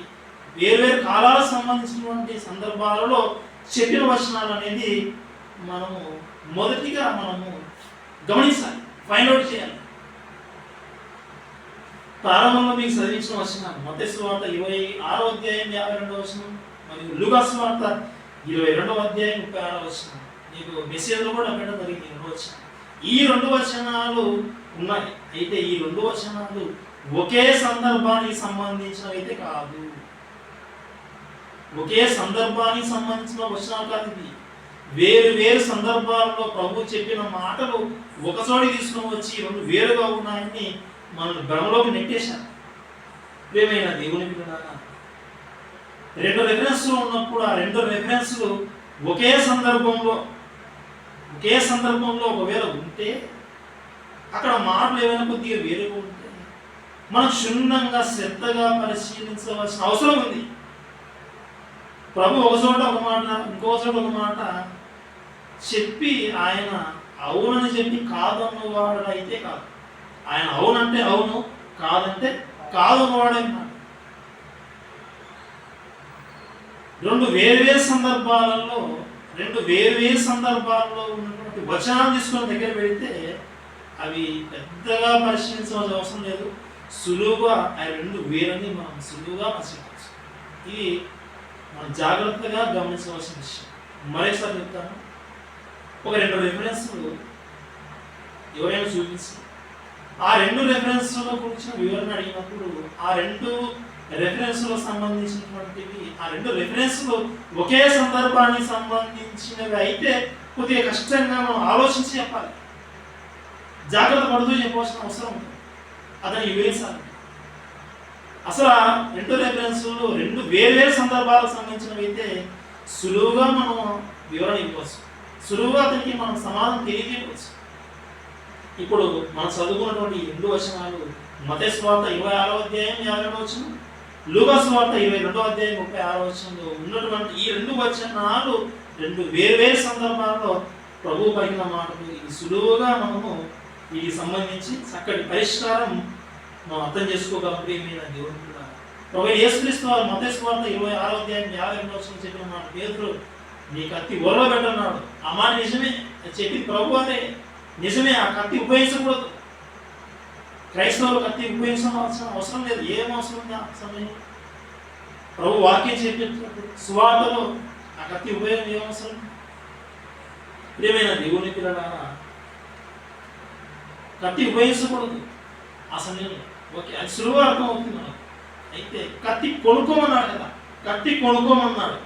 వేరువేరు కాలాలకు సంబంధించినటువంటి సందర్భాలలో చెప్పిన వచనాలు అనేది మనము మొదటిగా గమనించాలి, ఫైండ్ అవుట్ చేయాలి. ప్రారంభంలో మీకు చదివించిన వచనాలు మత్తయి సువార్త 26వ అధ్యాయం 52వ వచనం మరియు లూకాసు వార్త 22వ అధ్యాయం 36వ వచనం. మీకు మెసేజ్లో కూడా పెట్టడం జరిగింది 2 వచనాలు. ఈ 2 వచనాలు ఉన్నాయి. అయితే ఈ 2 వచనాలు ఒకే సందర్భానికి సంబంధించినవి అయితే కాదు. ఒకే సందర్భానికి సంబంధించిన వచనాలు కాదు ఇది. వేరు వేరు సందర్భాల్లో ప్రభు చెప్పిన మాటలు ఒకచోటి తీసుకొని వచ్చి 2 వేరుగా ఉన్నాయని మనల్ని భ్రమలోకి నెట్టేశారు. ప్రియమైన దేవుని పిల్లలారా, 2 రెఫరెన్స్లు ఉన్నప్పుడు ఆ 2 రెఫరెన్స్లు ఒకే సందర్భంలో ఒకవేళ ఉంటే, అక్కడ మాటలు ఏమైనా కొద్దిగా వేరుగా ఉంటే మనం క్షుణ్ణంగా శ్రద్ధగా పరిశీలించవలసిన అవసరం ఉంది. ప్రభు ఒక చోట ఒక మాట, ఇంకో చోట ఒక మాట చెప్పి ఆయన అవునని చెప్పి కాదన్నవాడు అయితే కాదు. ఆయన అవునంటే అవును, కాదంటే కాదన్నవాడే. 2 వేర్వేరు సందర్భాలలో రెండు వేరు సందర్భాల్లో ఉన్నటువంటి వచనాలు తీసుకొని దగ్గర పెడితే అవి పెద్దగా పరిశీలించవలసిన అవసరం లేదు. సులువుగా ఆ రెండు వేరని మనం సులువుగా పరిశీలించవచ్చు. ఇది మనం జాగ్రత్తగా గమనించవలసిన విషయం. మరోసారి చెప్తాను, ఒక రెండు రెఫరెన్స్లు ఎవరైనా చూపించి ఆ రెండు రెఫరెన్స్ల గురించిన వివరణ అడిగినప్పుడు ఆ రెండు రెఫరెన్స్లకు సంబంధించినటువంటివి, ఆ రెండు రెఫరెన్స్లు ఒకే సందర్భానికి సంబంధించినవి అయితే కొద్దిగా కష్టంగా మనం ఆలోచించి చెప్పాలి, జాగ్రత్త పడుతూ చెప్పవలసిన అవసరం ఉంది. అతను వివరించాలి. అసలు ఆ రెండు రెఫరెన్స్లు రెండు వేరు సందర్భాలకు సంబంధించినవి అయితే సులువుగా మనం వివరణ ఇవ్వచ్చు, సులువుగా అతనికి మనం సమాధానం తెలియజేయవచ్చు. ఇప్పుడు మనం చదువుకున్నటువంటి రెండు వచనాలు మత్తయి సువార్త 26వ అధ్యాయం 52వ వచనం, లూకా సువార్త 22వ అధ్యాయం 36వ వచనంలో ఉన్నటువంటి ఈ రెండు వచనాలు రెండు వేరు సందర్భాల్లో ప్రభువు పలికిన మాటలు. ఇది సులువుగా మనము వీటికి సంబంధించి చక్కటి పరిష్కారం మనం అర్థం చేసుకోగలం. ప్రియమైన దేవుని పిల్లలారా, ప్రభువైన యేసుక్రీస్తు వారు మత్తయి సువార్త 26వ అధ్యాయం 52వ వచనం చెప్పిన మాట, పేతురు నీ కత్తి ఒరలో పెట్టన్నాడు. ఆ మాట నిజమే, చెప్పి ప్రభు అదే నిజమే. ఆ కత్తి ఉపయోగించకూడదు. క్రైస్తవులు కత్తి ఉపయోగించాల్సిన అవసరం లేదు. ఏం అవసరం ఉంది ఆ సమయం? ప్రభు వాక్యం చెప్పేటప్పుడు సువార్తలో ఆ కత్తి ఉపయోగం ఏం అవసరం? ప్రియమైన దేవుని పిల్లలారా, కత్తి ఉపయోగించకూడదు ఆ సమయంలో. ఓకే, అది సులువుగా అర్థం అవుతుంది మనకు. అయితే కత్తి కొనుక్కోమన్నాడు కదా, కత్తి కొనుక్కోమన్నాడు.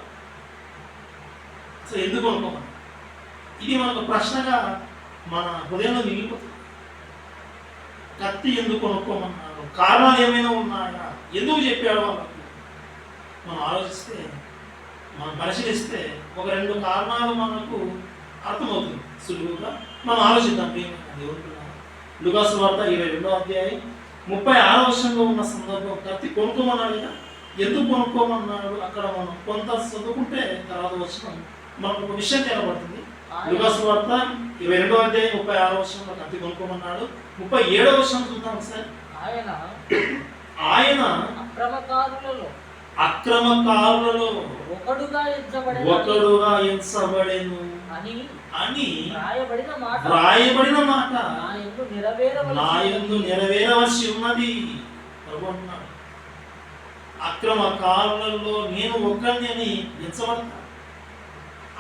అసలు ఎందుకు కొనుక్కోమన్నాడు? ఇది మనకు ప్రశ్నగా మన హృదయంలో మిగిలిపోతుంది. కత్తి ఎందుకు కొనుక్కోమన్నాడు? కారణాలు ఏమైనా ఉన్నాయా? ఎందుకు చెప్పాడు వాళ్ళకు? మనం ఆలోచిస్తే, మనం పరిశీలిస్తే ఒక రెండు కారణాలు మనకు అర్థమవుతుంది సులువుగా. మనం ఆలోచిద్దాం. దేవుడు లూకా సువార్త 22వ అధ్యాయం 36వ వచనంలో ఉన్న సందర్భం, కత్తి కొనుక్కోమన్నాడు కదా. ఎందుకు కొనుక్కోమన్నాడు? అక్కడ మనం కొంత చదువుకుంటే తర్వాత వచనం మనకు ఒక విషయం తెలబడుతుంది. లూకా సువార్త 22వ అధ్యాయం 36వ వచనంలో కత్తి కొనుక్కోమన్నాడు. 37వ వచనం చూద్దాం ఒకసారి. ఆయన అక్రమకారులలో ఒకడుగా ఎంచబడెను అని వ్రాయబడిన మాట నా యందు నెరవేరవలసి ఉన్నది ప్రభు అన్నాడు. అక్రమకారులలో నేను ఒక్కడిని అని ఎంచబడతా.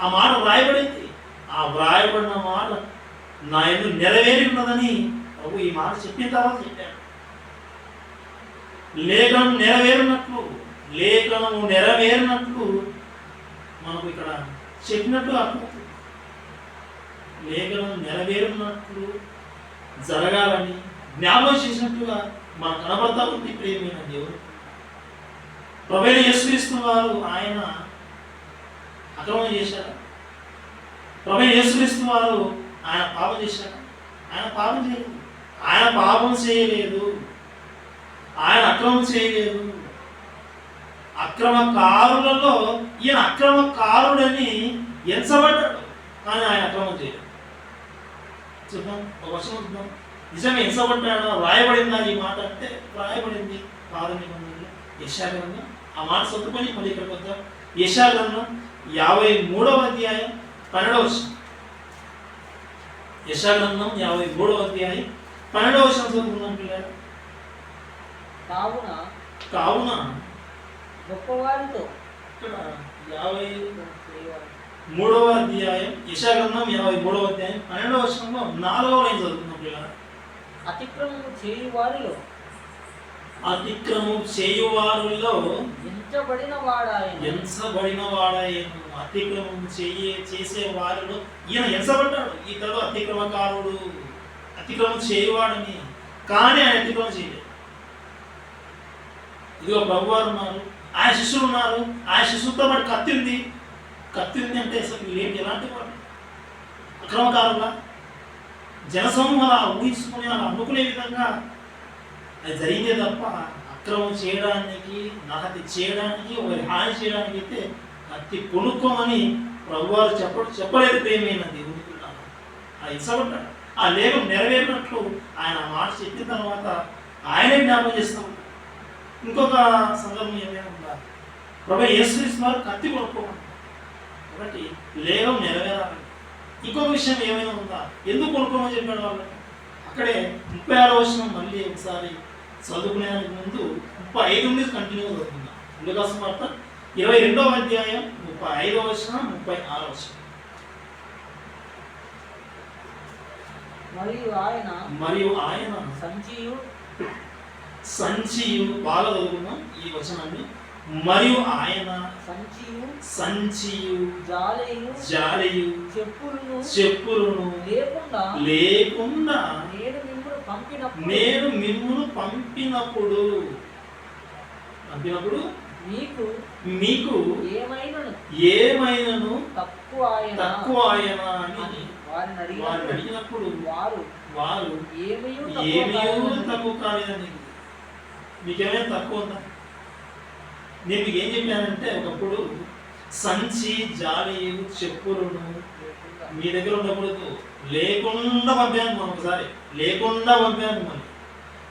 ఆ మాట వ్రాయబడింది. ఆ వ్రాయబడిన మాట నా యందు నెరవేరి ఉన్నదని ప్రభు ఈ మాట చెప్పిన తర్వాత చెప్పాడు. లేఖనం నెరవేరినట్లు మనకు ఇక్కడ చెప్పినట్టు అర్థమవుతుంది. లేఖనం నెరవేరినట్లు జరగాలని జ్ఞాపకం చేసినట్టుగా మనకు కనబడతా ఉంది. ప్రియమైన దేవుడు, ప్రభువైన యేసుక్రీస్తు వారు ఆయన అక్రమం చేశారా? ప్రభువైన యేసుక్రీస్తు వారు ఆయన పాపం చేశారా? ఆయన పాపం చేయలేదు. ఆయన పాపం చేయలేదు. ఆయన అక్రమం చేయలేదు. అక్రమకారులలో ఈయన అక్రమకారుడని ఎంచబడ్డాడు, కానీ ఆయన అక్రమం చేయలేదు. చూద్దాం, ఒక వర్షం చూద్దాం. నిజంగా ఎంచబడ్డాడు, రాయబడిందా ఈ మాట అంటే? రాయబడింది. పాత నిబంధనలో యెషయా గ్రంథం. ఆ మాట చదువుకొని మళ్ళీ ఇక్కడికి వద్దాం. యెషయా గ్రంథం 53వ అధ్యాయం 12వ వచనం. యెషయా గ్రంథం 53వ అధ్యాయం 12వ వచనం చదువుకున్నాం పిల్లలు. కావున గొప్పవారితో 53వ అధ్యాయం యెషయా గ్రంథం 53వ అధ్యాయం 12వ వచనంలో 4వ లైన్ చదువుకున్నాం పిల్లలు. అతిక్రమం చేయువారిలో ఎంచబడిన వాడాయను. అతిక్రమం చేసే వారిలో ఈయన ఎంచబడ్డాడు. ఇతడు అతిక్రమకారుడు, అతిక్రమం చేయువాడని, కానీ ఆయన అతిక్రమం చేయలేదు. ఇదిగో ప్రభువారు ఉన్నారు, ఆయన శిష్యులు ఉన్నారు. ఆయన శిష్యులతో పాటు కత్తి ఉంది. కత్తి ఉంది అంటే అసలు ఏంటి? ఎలాంటి వాడు? అక్రమకారులా? జనసమూహం అలా ఊహించుకుని అలా అనుకునే విధంగా అది జరిగిందే తప్ప అక్రమం చేయడానికి, నహతి చేయడానికి, ఒకరి హాని చేయడానికి అయితే కత్తి కొనుక్కోమని ప్రభువారు చెప్పలేదు. ప్రేమైన దేవుని పిల్లలు, అది ఇచ్చబడ్డాడు. ఆ లేఖం నెరవేరినట్లు ఆయన మాట చెప్పిన తర్వాత ఆయనే జ్ఞాపకం చేస్తాం. ఇంకొక సందర్భం ఏమైనా ఉందా? ప్రభువైన యేసుక్రీస్తు వారు కత్తి కొనుక్కోమని ఒకటి లేగం నెరవేరాలి. ఇంకొక విషయం ఏమైనా ఉందా? ఎందుకు కొనుక్కోమని చెప్పాడు వాళ్ళు? అక్కడే 36వ వచనం మళ్ళీ ఒకసారి చదువుకునేందుకు ముందు 35 నుండి కంటిన్యూ చదువుకుందాం. లూకా సువార్త 22వ అధ్యాయం 35వ వచనం 36వ వచనం. మరియు ఆయన సంచియు బాగా చదువుకున్నాం ఈ వచనాన్ని. మరియు ఆయన సంచియు జాలియు చెప్పులను లేకుండా నేను మిమ్మును పంపినప్పుడు మీకు ఏమైనను తక్కువ ఆయన అని వారిని అడిగినప్పుడు వారు ఏమీ తక్కువ కాలేదని. మీకేమైనా తక్కువ ఉందా? నేను మీకు ఏం చెప్పానంటే, ఒకప్పుడు సంచి జాలీలు చెప్పులను మీ దగ్గర ఉండకూడదు, లేకుండా పంపాను. మనం ఒకసారి లేకుండా పంపాను. మనం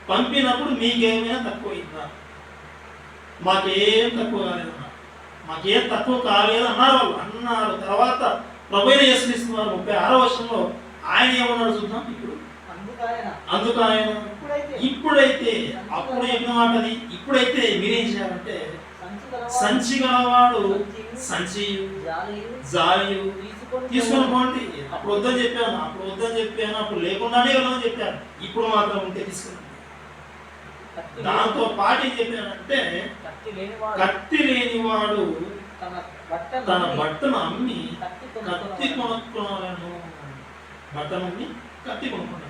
పంపినప్పుడు మీకేమైనా తక్కువ అయిందా? మాకేం తక్కువ కాలేదన్నా, మాకేం తక్కువ కాలేదు అన్నారు వాళ్ళు. అన్నారు. తర్వాత ప్రభువైన యేసుక్రీస్తువారు 36వ వచనంలో ఆయన ఏమన్నాడు చూద్దాం. ఇప్పుడు అందుకు ఆయన ఇప్పుడైతే, అప్పుడు చెప్పిన మాట అది, ఇప్పుడైతే మీరేం చేయాలంటే సంచి గలవాడు సంచియు జాలియు తీసుకొని పోండి. అప్పుడు వద్దని చెప్పాను, అప్పుడు లేకుండానే వెళ్ళమని చెప్పాను, ఇప్పుడు మాత్రం ఉంటే తీసుకుని. దాంతో పాటు ఏం చెప్పానంటే, కత్తి లేనివాడు తన బట్టను అమ్మి కత్తి కొనుక్కోవాలను. బట్టను అమ్మి కత్తి కొనుక్కున్నాడు.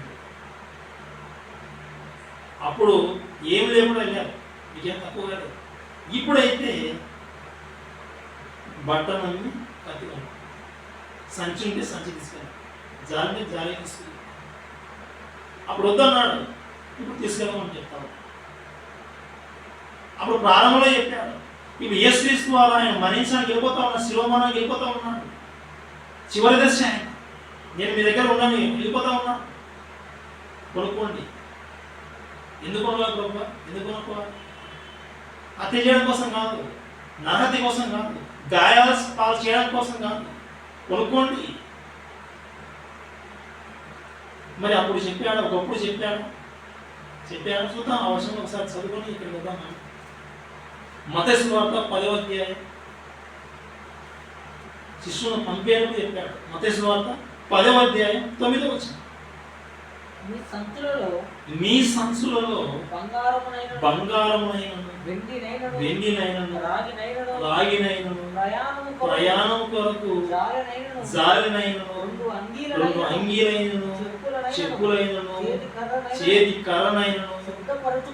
అప్పుడు ఏం లేకుండా వెళ్ళారు, మీకేం తక్కువ కాదు. ఇప్పుడైతే బట్టను అమ్మి కత్తి కొనుక్కోవాలి. సంచి ఉంటే సంచి తీసుకెళ్ళాలి, జాలి జాలి తీసుకెళ్ళి. అప్పుడు వద్దన్నాడు, ఇప్పుడు తీసుకెళ్ళమని చెప్తాను. అప్పుడు ప్రారంభంలో చెప్పాడు, ఇప్పుడు యేసుక్రీస్తు వారు ఆయన మరణించడానికి వెళ్ళిపోతా ఉన్నాడు, శిలోమరణానికి వెళ్ళిపోతా ఉన్నాడు. చివరి దశ ఆయన, నేను మీ దగ్గర ఉన్నాను, వెళ్ళిపోతా ఉన్నాను, కొనుక్కోండి. ఎందుకు కొనుక్కోవాలి ప్రభు? ఎందుకు కొనుక్కోవాలి? హత్య చేయడం కోసం కాదు, నరహత్య కోసం కాదు, గాయాల పాలు చేయడం కోసం కాదు, కొనుక్కోండి. మరి అప్పుడు చెప్పాడు, ఒకప్పుడు చెప్పాడు చూద్దాం. ఆ వర్షం ఒకసారి చదువుకొని ఇక్కడికి వద్దాం. మత్తయి సువార్త 10వ అధ్యాయం, శిష్యులను పంపేందుకు చెప్పాడు. మత్తయి సువార్త 10వ అధ్యాయం 9వ వచనం. మీ సంచులలో బంగారమునైనను వెండినైనను రాగినైనను ప్రయాణము కొరకు జాలినైనను 2 అంగీలైనను చెప్పులైనను చేతి కర్రనైనను సిద్ధపరచు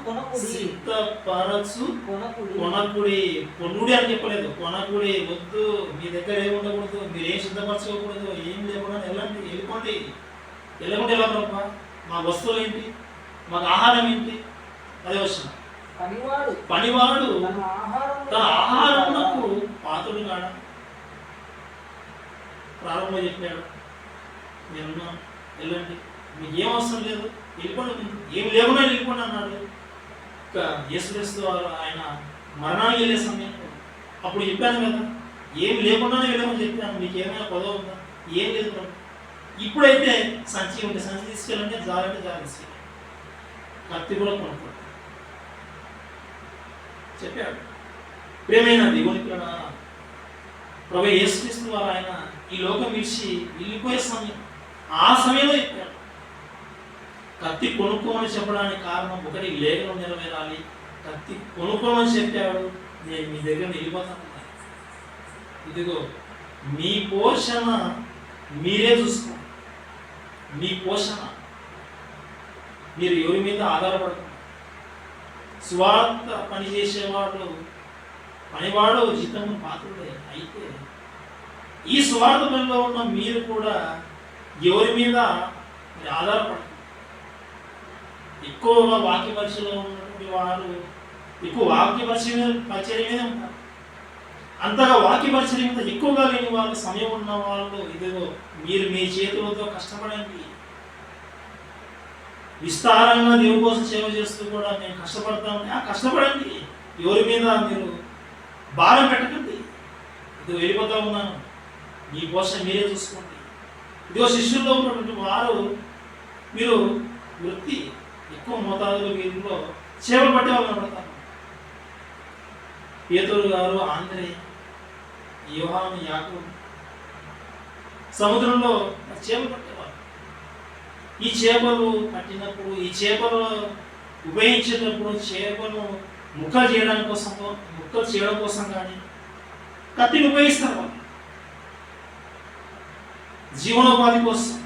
కొనకుడి. కొనుడి అని చెప్పలేదు, కొనకుడి. వద్దు, మీ దగ్గర ఏమి ఉండకూడదు, మీరేం సిద్ధపరచుకోకూడదు, ఏం లేకుండా వెళ్ళండి, వెళ్ళిపోండి. వెళ్ళకుండా ఎలా ప్రభా? మా వస్తువులు ఏంటి, మాకు ఆహారం ఏంటి? అదే వచ్చిన పనివాడు తన ఆహారమునకు పాత్రుడు కాడా? ప్రారంభంలో చెప్పాడు, నేనున్నాను, వెళ్ళండి, మీకు ఏం అవసరం లేదు, వెళ్ళిపోండి, ఏం లేకుండా వెళ్ళిపోండి అన్నాడు. ఇంకా యేసుక్రీస్తు వారు ఆయన మరణానికి వెళ్ళే సమయం అప్పుడు చెప్పాను కదా, ఏం లేకుండానే వెళ్ళమని చెప్పాను. మీకు ఏమైనా పదవి ఉందా? ఏం లేదు కదా. ఇప్పుడైతే సంచి ఉంటే సంచి తీసుకెళ్ళండి, జాలంటే జాలి తీసుకెళ్ళండి, కత్తి కూడా కొనుక్కోండి చెప్పాడు. ప్రేమైన దేవుని పిల్లల, ప్రభు యేసుక్రీస్తు వారు ఆయన ఈ లోకం విడిచి వెళ్ళిపోయే సమయం, ఆ సమయంలో చెప్పాడు. కత్తి కొనుక్కోమని చెప్పడానికి కారణం ఒకటి, లేఖనం నెరవేరాలి. కత్తి కొనుక్కోమని చెప్పాడు, నేను మీ దగ్గర వెళ్ళిపోతాను. ఇదిగో మీ పోషణ మీరే చూసుకోండి. మీ పోషణ మీరు ఎవరి మీద ఆధారపడుతున్నారు? స్వార్థ పనిచేసేవాడు పనివాడు జీతము పాత్రుడే. అయితే ఈ స్వార్థ పనిలో ఉన్న మీరు కూడా ఎవరి మీద ఆధారపడుతున్నారు? ఎక్కువగా వాక్య పరిచయలో ఉన్నటువంటి వారు ఎక్కువ వాక్య పరిచయం మీద ఉంటారు. అంతగా వాక్య పరిచయం మీద ఎక్కువగా లేని వాళ్ళు, సమయం ఉన్న వాళ్ళు, ఇదిగో మీరు మీ చేతులతో కష్టపడండి. విస్తారంగా దేవుని కోసం సేవ చేస్తూ కూడా మేము కష్టపడతామని కష్టపడండి. ఎవరి మీద మీరు భారం పెట్టకండి. ఇది వెళ్ళిపోతా ఉన్నాను, మీ పోషణ మీరే చూసుకోండి. ఇదిగో శిష్యుల్లో ఉన్నటువంటి వారు మీరు వృత్తి ఎక్కువ మోతాదులో వీరిలో చేపలు పట్టే వాళ్ళు కనబడతారు. పేతురు గారు, ఆంద్రే, యోహాను, యాకోబు సముద్రంలో చేపలు పట్టేవారు. ఈ చేపలు పట్టినప్పుడు, ఈ చేపలు ఉపయోగించేటప్పుడు చేపను ముక్కలు చేయడం కోసం కానీ కత్తిని ఉపయోగిస్తారు. వాళ్ళు జీవనోపాధి కోసం,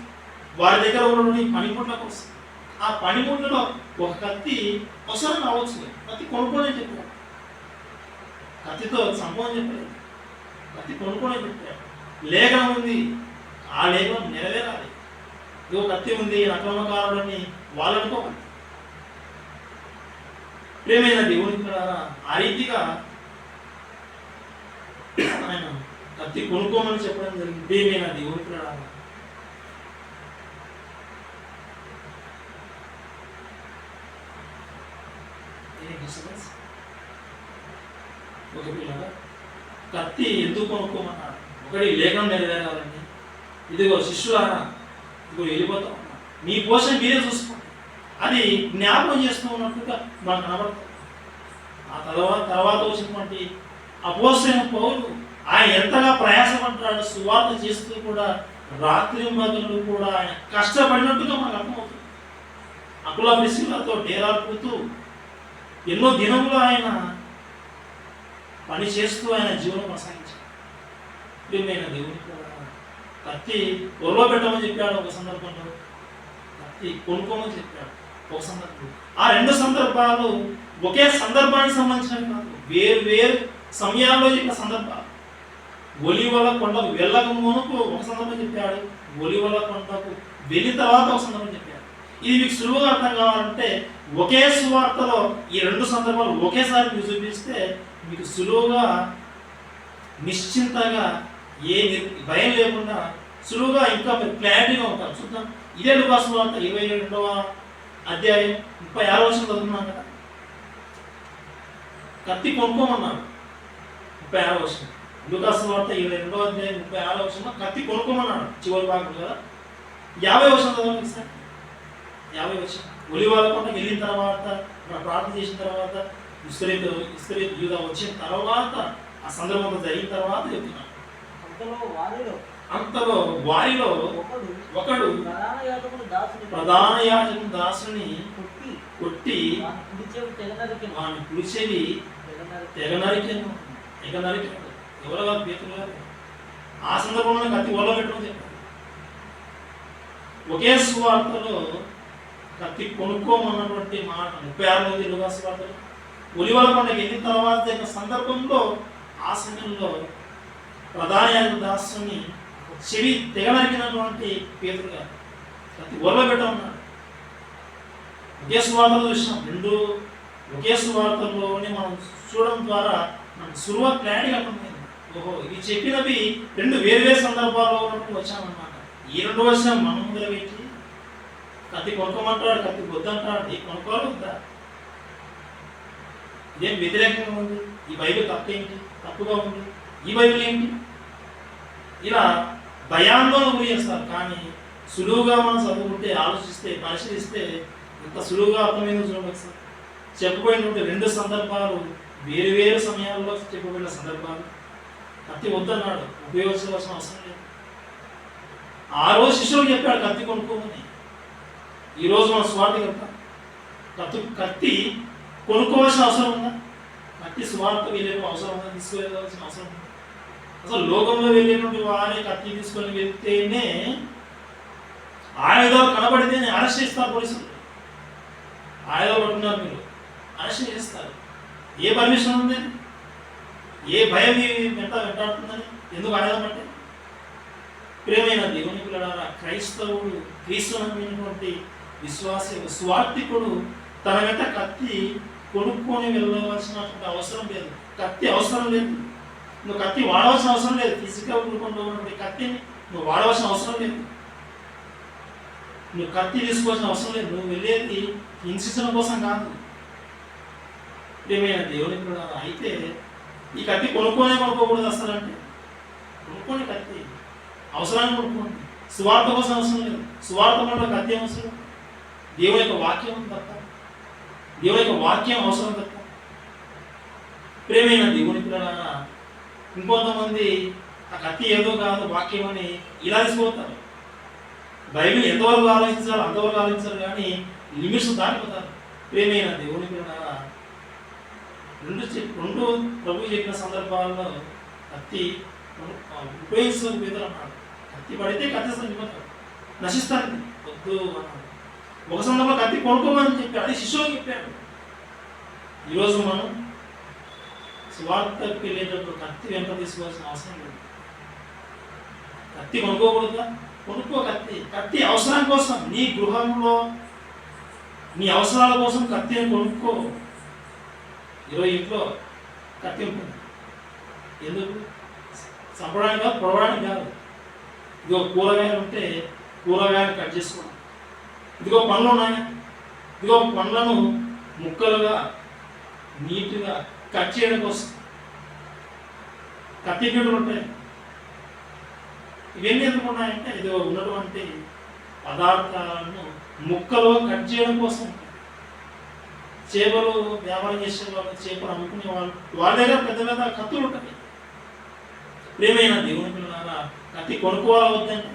వారి దగ్గర ఉన్న పనిముట్ల కోసం. ఆ పనిముట్లలో ఒక కత్తి అవసరం కావచ్చు. కత్తి కొనుక్కోనే చెప్పారు. కత్తితో సంభవం చెప్పలేదు, కత్తి కొనుక్కోనే చెప్పారు. లేఖనం ఉంది, ఆ లేఖనం నెరవేరాలి. ఇదో కత్తి ఉంది, అక్రమకారులని వాళ్ళు అనుకోవాలి. ప్రేమైన దేవుని ఆ రీతిగా ఆయన కత్తి కొనుక్కోమని చెప్పడం జరిగింది. ప్రేమైన దేవుని పిల్లలారా, ఒక పిల్లగా కత్తి ఎందుకు కొనుక్కోమన్నాడు? ఒకటి లేఖనం నెరవేరాలని. ఇదిగో శిష్యులారా, ఇదిగో వెళ్ళిపోతా ఉన్నా, మీ పోషణ మీరే చూసుకోండి. అది జ్ఞాపకం చేస్తూ ఉన్నట్టుగా మనకు కనబడుతుంది. ఆ తర్వాత వచ్చినటువంటి అపోస్తలుడైన పౌలు ఆయన ఎంతగా ప్రయాసపడ్డాడు, సువార్త చేస్తూ కూడా రాత్రి మగలు కూడా ఆయన కష్టపడినట్టుగా మనకు అర్థమవుతుంది. అకుల ప్రిస్కిల్లతో డేరాలు పోతూ ఎన్నో దినములు ఆయన పని చేస్తూ ఆయన జీవనం కొనసాగించాడు. ప్రియమైన దేవుని కత్తి ఒరలో పెట్టమని చెప్పాడు ఒక సందర్భంలో, కత్తి కొనుక్కోమని చెప్పాడు ఒక సందర్భంలో. ఆ రెండు సందర్భాలు ఒకే సందర్భానికి సంబంధించినవి కాదు, వేరు వేరు సమయాల్లో చెప్పిన సందర్భాలు. ఒలివల కొండకు వెళ్ళక మునుపు ఒక సందర్భం చెప్పాడు, ఒలివల కొండకు వెళ్ళిన తర్వాత ఒక సందర్భం చెప్పాడు. ఇది మీకు సులువుగా అర్థం కావాలంటే ఒకే సువార్తలో ఈ రెండు సందర్భాలు ఒకేసారి మీరు చూపిస్తే మీకు సులువుగా, నిశ్చింతగా, ఏ భయం లేకుండా సులువుగా ఇంకా మీరు క్లారిటీగా ఉంటారు. చూద్దాం, ఇదే లూకాసు సువార్త 22వ అధ్యాయం 36వ వచనం చదువుతున్నాం కదా. కత్తి కొనుక్కోమన్నాడు 36వ వచనం. లూకాసు సువార్త 22వ అధ్యాయం 36వ వచనంలో కత్తి కొనుక్కోమన్నాడు చివరి భాగం కదా. 50వ వచనం చదవండి సార్. 50వ వచనం. ఒలివల కొండకు వెళ్ళిన తర్వాత, ప్రార్థన చేసిన తర్వాత, ఇస్కరియోతు యూదా వచ్చిన తర్వాత, ఆ సందర్భంలో జరిగిన తర్వాత చెప్తున్నాడు. అంతలో వారిలో ఒకడు ప్రధాన యాజకుని దాసుని కొట్టి వాని కుడి చెవి తెగ నరికెను. ఎవరో కాదు, పేతురు గారు. ఆ సందర్భంలో కత్తి ఒళ్ళో పెట్టమని చెప్పారు. ఒకే సువార్తలో కత్తి కొనుక్కోమన్నటువంటి మాట 36 లూకాసు సువార్తలో ఒలివల కొండకి వెళ్ళిన తర్వాత జరిగిన సందర్భంలో, ఆ సమయంలో ప్రధాన యాజకుని దాసుని చెవి తెగ నరికినటువంటి పేతురు గారు కత్తి ఒళ్ళో పెట్టమన్నాడు. ఒకే సువార్తలో చూసినాం. రెండు ఒకే సువార్తల్లోనే మనం చూడడం ద్వారా మనకు సులువుగా క్లారిటీ అర్థమైంది. ఓహో, ఇవి చెప్పినవి రెండు వేరు సందర్భాల్లో ఉన్నప్పుడు వచ్చామన్నమాట. ఈ రెండు వచ్చిన మన ముందర పెట్టి కత్తి కొనుక్కోమంటాడు, కత్తి వద్దంటాడు. కొనుక్కోవాలి వద్దా? ఇదేం వ్యతిరేకంగా ఉంది? ఈ బైబిల్ తప్పేంటి? తప్పుగా ఉంది. ఈ బైబిల్ ఏంటి? ఇలా భయాందోళన గురి చేస్తారు. కానీ సులువుగా మనం చదువుకుంటే, ఆలోచిస్తే, పరిశీలిస్తే ఇంత సులువుగా అర్థమైందో చూడవచ్చు సార్. చెప్పబడినటువంటి రెండు సందర్భాలు వేరు సమయాల్లో చెప్పబడిన సందర్భాలు. కత్తి వద్దన్నాడు, ఉపయోగించవలసిన అవసరం లేదు. ఆ రోజు శిష్యులు చెప్పాడు కత్తి కొనుక్కోమని. ఈరోజు మనం స్వార్థ చెప్తాం. కత్తి కొనుక్కోవాల్సిన అవసరం ఉందా? కత్తి స్వార్థ వెళ్ళే అవసరం ఉందా? తీసుకువెళ్ళవలసిన అవసరం ఉందా? అసలు లోకంలో వెళ్ళినటువంటి వారే కత్తి తీసుకొని వెళ్తేనే, ఆయుధాలు కనబడితేనే అరెస్ట్ చేస్తారు పోలీసులు. ఆయుధాలు పట్టున్నారు, మీరు అరెస్ట్ చేస్తారు. ఏ పర్మిషన్ ఉంది? ఏ భయం వెంటాడుతుందని? ఎందుకు ఆయుధం అంటే? ప్రియమైన దేవుని పిల్లలారా, క్రైస్తవుడు, క్రీస్తునటువంటి విశ్వాసి, స్వార్థికుడు తన వెంట కత్తి కొనుక్కొని వెళ్ళవలసినటువంటి అవసరం లేదు. కత్తి అవసరం లేదు. నువ్వు కత్తి వాడవలసిన అవసరం లేదు. ఫిజికల్ రూపంలో ఉన్నటువంటి కత్తిని నువ్వు వాడవలసిన అవసరం లేదు. నువ్వు కత్తి తీసుకోవాల్సిన అవసరం లేదు. నువ్వు వెళ్ళేది హింసించడం కోసం కాదు. ప్రియమైన దేవుని పిల్లలారా, అయితే ఈ కత్తి కొనుక్కోకూడదు అసలు. అంటే కొనుక్కోని కత్తి అవసరాన్ని కొనుక్కోండి. సువార్త కోసం అవసరం లేదు. సువార్త వల్ల కత్తి అవసరం. దేవుని యొక్క వాక్యం తప్ప, దేవుని యొక్క వాక్యం అవసరం తప్ప. ప్రేమైన దేవుని పిల్లలారా, ఇంకొంతమంది ఆ కత్తి ఏదో కాదు వాక్యం అని ఇలా తీసిపోతారు. బైబిల్ ఎంతవరకు ఆలోచించాలో అంతవరకు ఆలోచించారు, కానీ లిమిట్స్ దాటిపోతారు. ప్రేమైన దేవుని పిల్లలారా, రెండు ప్రభు చెప్పిన సందర్భాల్లో కత్తి ఉపయోగించడం పేదలు అన్నాడు. కత్తి పడితే కత్తి చనిపోతాడు, నశిస్తాను వద్దు అన్నాడు. ఒక సందర్భంలో కత్తి కొనుక్కోమని చెప్పాడు, అది శిష్యులకు చెప్పాడు. ఈరోజు మనం స్వార్థకు వెళ్ళేటప్పుడు కత్తి వెంట తీసుకోవాల్సిన అవసరం లేదు. కత్తి కొనుక్కోకూడదా? కొనుక్కో. కత్తి అవసరం కోసం, నీ గృహంలో నీ అవసరాల కోసం కత్తిని కొనుక్కో. ఈరోజు ఇంట్లో కత్తి ఉంటుంది ఎందుకు? చంపడానికి కాదు, పొడవడానికి కాదు. ఇదిగో కూరగాయలు ఉంటే కూరగాయలు కట్ చేసుకోవడం. ఇదిగో పండ్లు ఉన్నాయి, ఇదిగో పండ్లను ముక్కలుగా నీట్గా కట్ చేయడం కోసం కత్తి పీటలు ఉంటాయి. ఇవన్నీ ఎందుకు ఉన్నాయంటే ఇదిగో ఉన్నటువంటి పదార్థాలను ముక్కలు కట్ చేయడం కోసం. చేపలు వ్యాపారం చేసే వాళ్ళు, చేపలు అమ్ముకునే వాళ్ళు, వాళ్ళ దగ్గర పెద్ద పెద్ద కత్తులు ఉంటాయి. ప్రేమైన దేవుని పిల్లలారా, కత్తి కొనుక్కోవాలి వద్దంటే.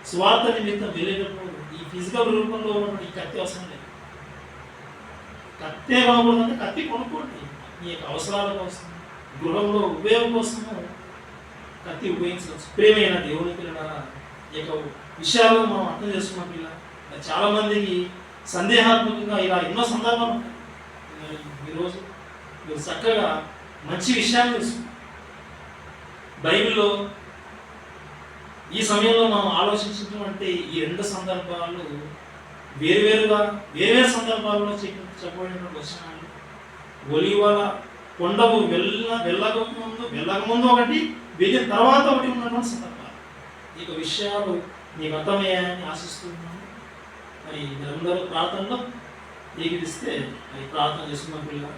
స్వార్థ నిమిత్తం వెళ్ళేటప్పుడు ఈ ఫిజికల్ రూపంలో ఉన్నటువంటి ఈ కత్తి అవసరం లేదు. కత్తే కొనకూడదంటే కత్తి కొనుక్కోండి. మీ యొక్క అవసరాల కోసం, గృహంలో ఉపయోగం కోసము కత్తి ఉపయోగించవచ్చు. ప్రేమైన దేవుని పిల్లలారా, ఈ యొక్క విషయాలు మనం అర్థం చేసుకున్నాం. ఇలా చాలా మందికి సందేహాత్మకంగా ఇలా ఎన్నో సందర్భాలు ఉంటాయి. ఈరోజు మీరు చక్కగా మంచి విషయాలు తెలుసుకున్నాం. బైబిల్లో ఈ సమయంలో మనం ఆలోచించినటువంటి ఈ రెండు సందర్భాలు వేరువేరు సందర్భాల్లో చెప్పబడినటువంటి వచనాలు. ఒలీవల కొండకు వెళ్ళకముందు ఒకటి, వెళ్ళిన తర్వాత ఒకటి ఉన్నటువంటి సందర్భాలు. ఈ విషయాలు మీకు అర్థమయ్యాయని ఆశిస్తున్నాను. మరి మీరందరూ ప్రార్థనలో ఏకీపిస్తే మరి ప్రార్థన చేసుకున్న పిల్లలు.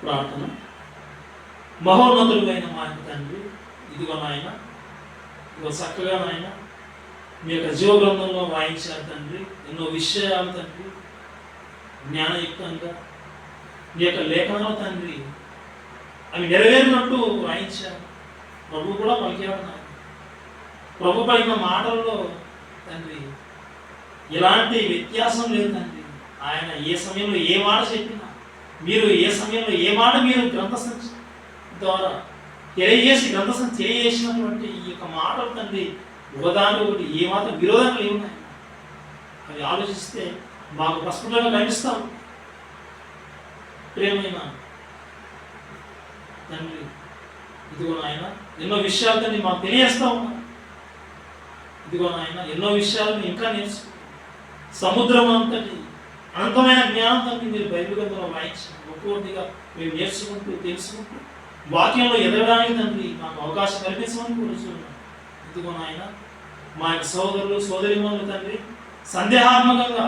ప్రార్థన. మహోన్నతుడు అయిన మా యొక్క తండ్రి, ఇదిగో నాయన, ఇదిగో చక్కగా నాయన మీ యొక్క జీవ గ్రంథంలో వాయించారు తండ్రి. ఎన్నో విషయాలు తండ్రి, జ్ఞానయుక్తంగా మీ యొక్క లేఖనాలు తండ్రి అవి నెరవేరినట్టు వాయించారు. ప్రభు కూడా పలికాడు నాయన. ప్రభు పలికిన మాటల్లో తండ్రి ఎలాంటి వ్యత్యాసం లేదు తండ్రి. ఆయన ఏ సమయంలో ఏ మాట చెప్పినా, మీరు ఏ సమయంలో ఏ మాట మీరు గ్రంథ సంచి ద్వారా తెలియజేసినటువంటి ఈ యొక్క మాటలు తండ్రి ఒకదాని ఒకటి ఏ మాత్రం విరోధంగా లేవున్నాయి. అవి ఆలోచిస్తే మాకు ప్రస్ఫుటంగా కనిపిస్తాం. ప్రేమైన తండ్రి, ఇదిగో నాయన ఎన్నో విషయాలు తండ్రి మాకు తెలియజేస్తా ఉన్నారు. ఇదిగో నాయన ఎన్నో విషయాలను ఇంకా నేర్చుకుంటాం. సముద్రం అంతటి అనంతమైన జ్ఞానం తండ్రి మీరు బైబిల్ గ్రంథంలో వాయించారు. ఒక్కొక్కటిగా మేము నేర్చుకుంటూ తెలుసుకుంటూ వాక్యంలో ఎదగడానికి తండ్రి మాకు అవకాశం కల్పించమని కోరుచున్నాం. ఇదిగో నాయన మా యొక్క సోదరులు సోదరిమణులు తండ్రి సందేహాత్మకంగా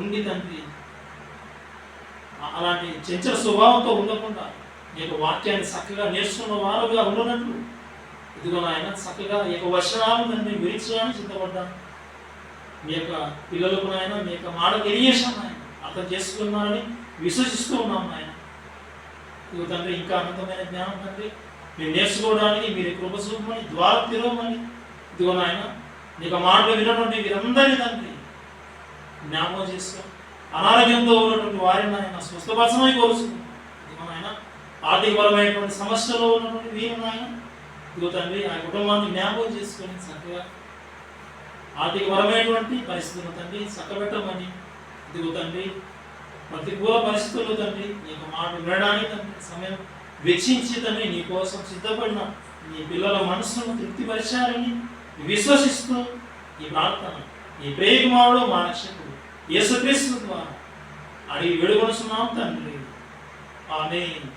ఉండి తండ్రి అలాంటి చంచల స్వభావంతో ఉండకుండా ఈ యొక్క వాక్యాన్ని చక్కగా నేర్చుకున్న వారుగా ఉండనట్లు ఇదిగో నాయన చక్కగా ఈ యొక్క వచనాలు తండ్రి విరించడానికి సిద్ధపడ్డాను. మీ యొక్క పిల్లలకు నాయన మీ యొక్క మాట తెలియజేశాను నాయన, అర్థం చేసుకున్నారని విశ్వసిస్తూ ఉన్నాం నాయన. ఇదిగో తండ్రి ఇంకా అనంతమైన జ్ఞానం తండ్రి మీరు నేర్చుకోవడానికి మీరు కృప చూపమని, ద్వారం తెరవమని, ఇదిగో నాయన నీకు మాటలు వినటువంటి వీరందరినీ తండ్రి జ్ఞాపకం చేసుకో. అనారోగ్యంతో ఉన్నటువంటి వారిని ఆయన స్వస్థపరచమని కోరుచున్నాం. ఇదిగో నాయన ఆర్థికపరమైనటువంటి సమస్యలో ఉన్నటువంటి వీరు నాయన ఇదిగో తండ్రి ఆ కుటుంబాన్ని జ్ఞాపకం చేసుకొని చక్కగా ఆర్థికపరమైనటువంటి పరిస్థితులను తండ్రి చక్కబెట్టమని, ఇదిగో తండ్రి ప్రతికూల పరిస్థితుల్లో తండ్రి నీ యొక్క మాట వినడానికి తండ్రి సమయం వెచ్చించి తండ్రి నీ కోసం సిద్ధపడిన నీ పిల్లల మనసులను తృప్తిపరిచారని విశ్వసిస్తూ ఈ ప్రార్థన ఈ ప్రేయకుమారుడు మా రక్షకుడు యేసుక్రీస్తు ద్వారా అడిగి వేడుకొనుచున్నాం తండ్రి. ఆమేన్.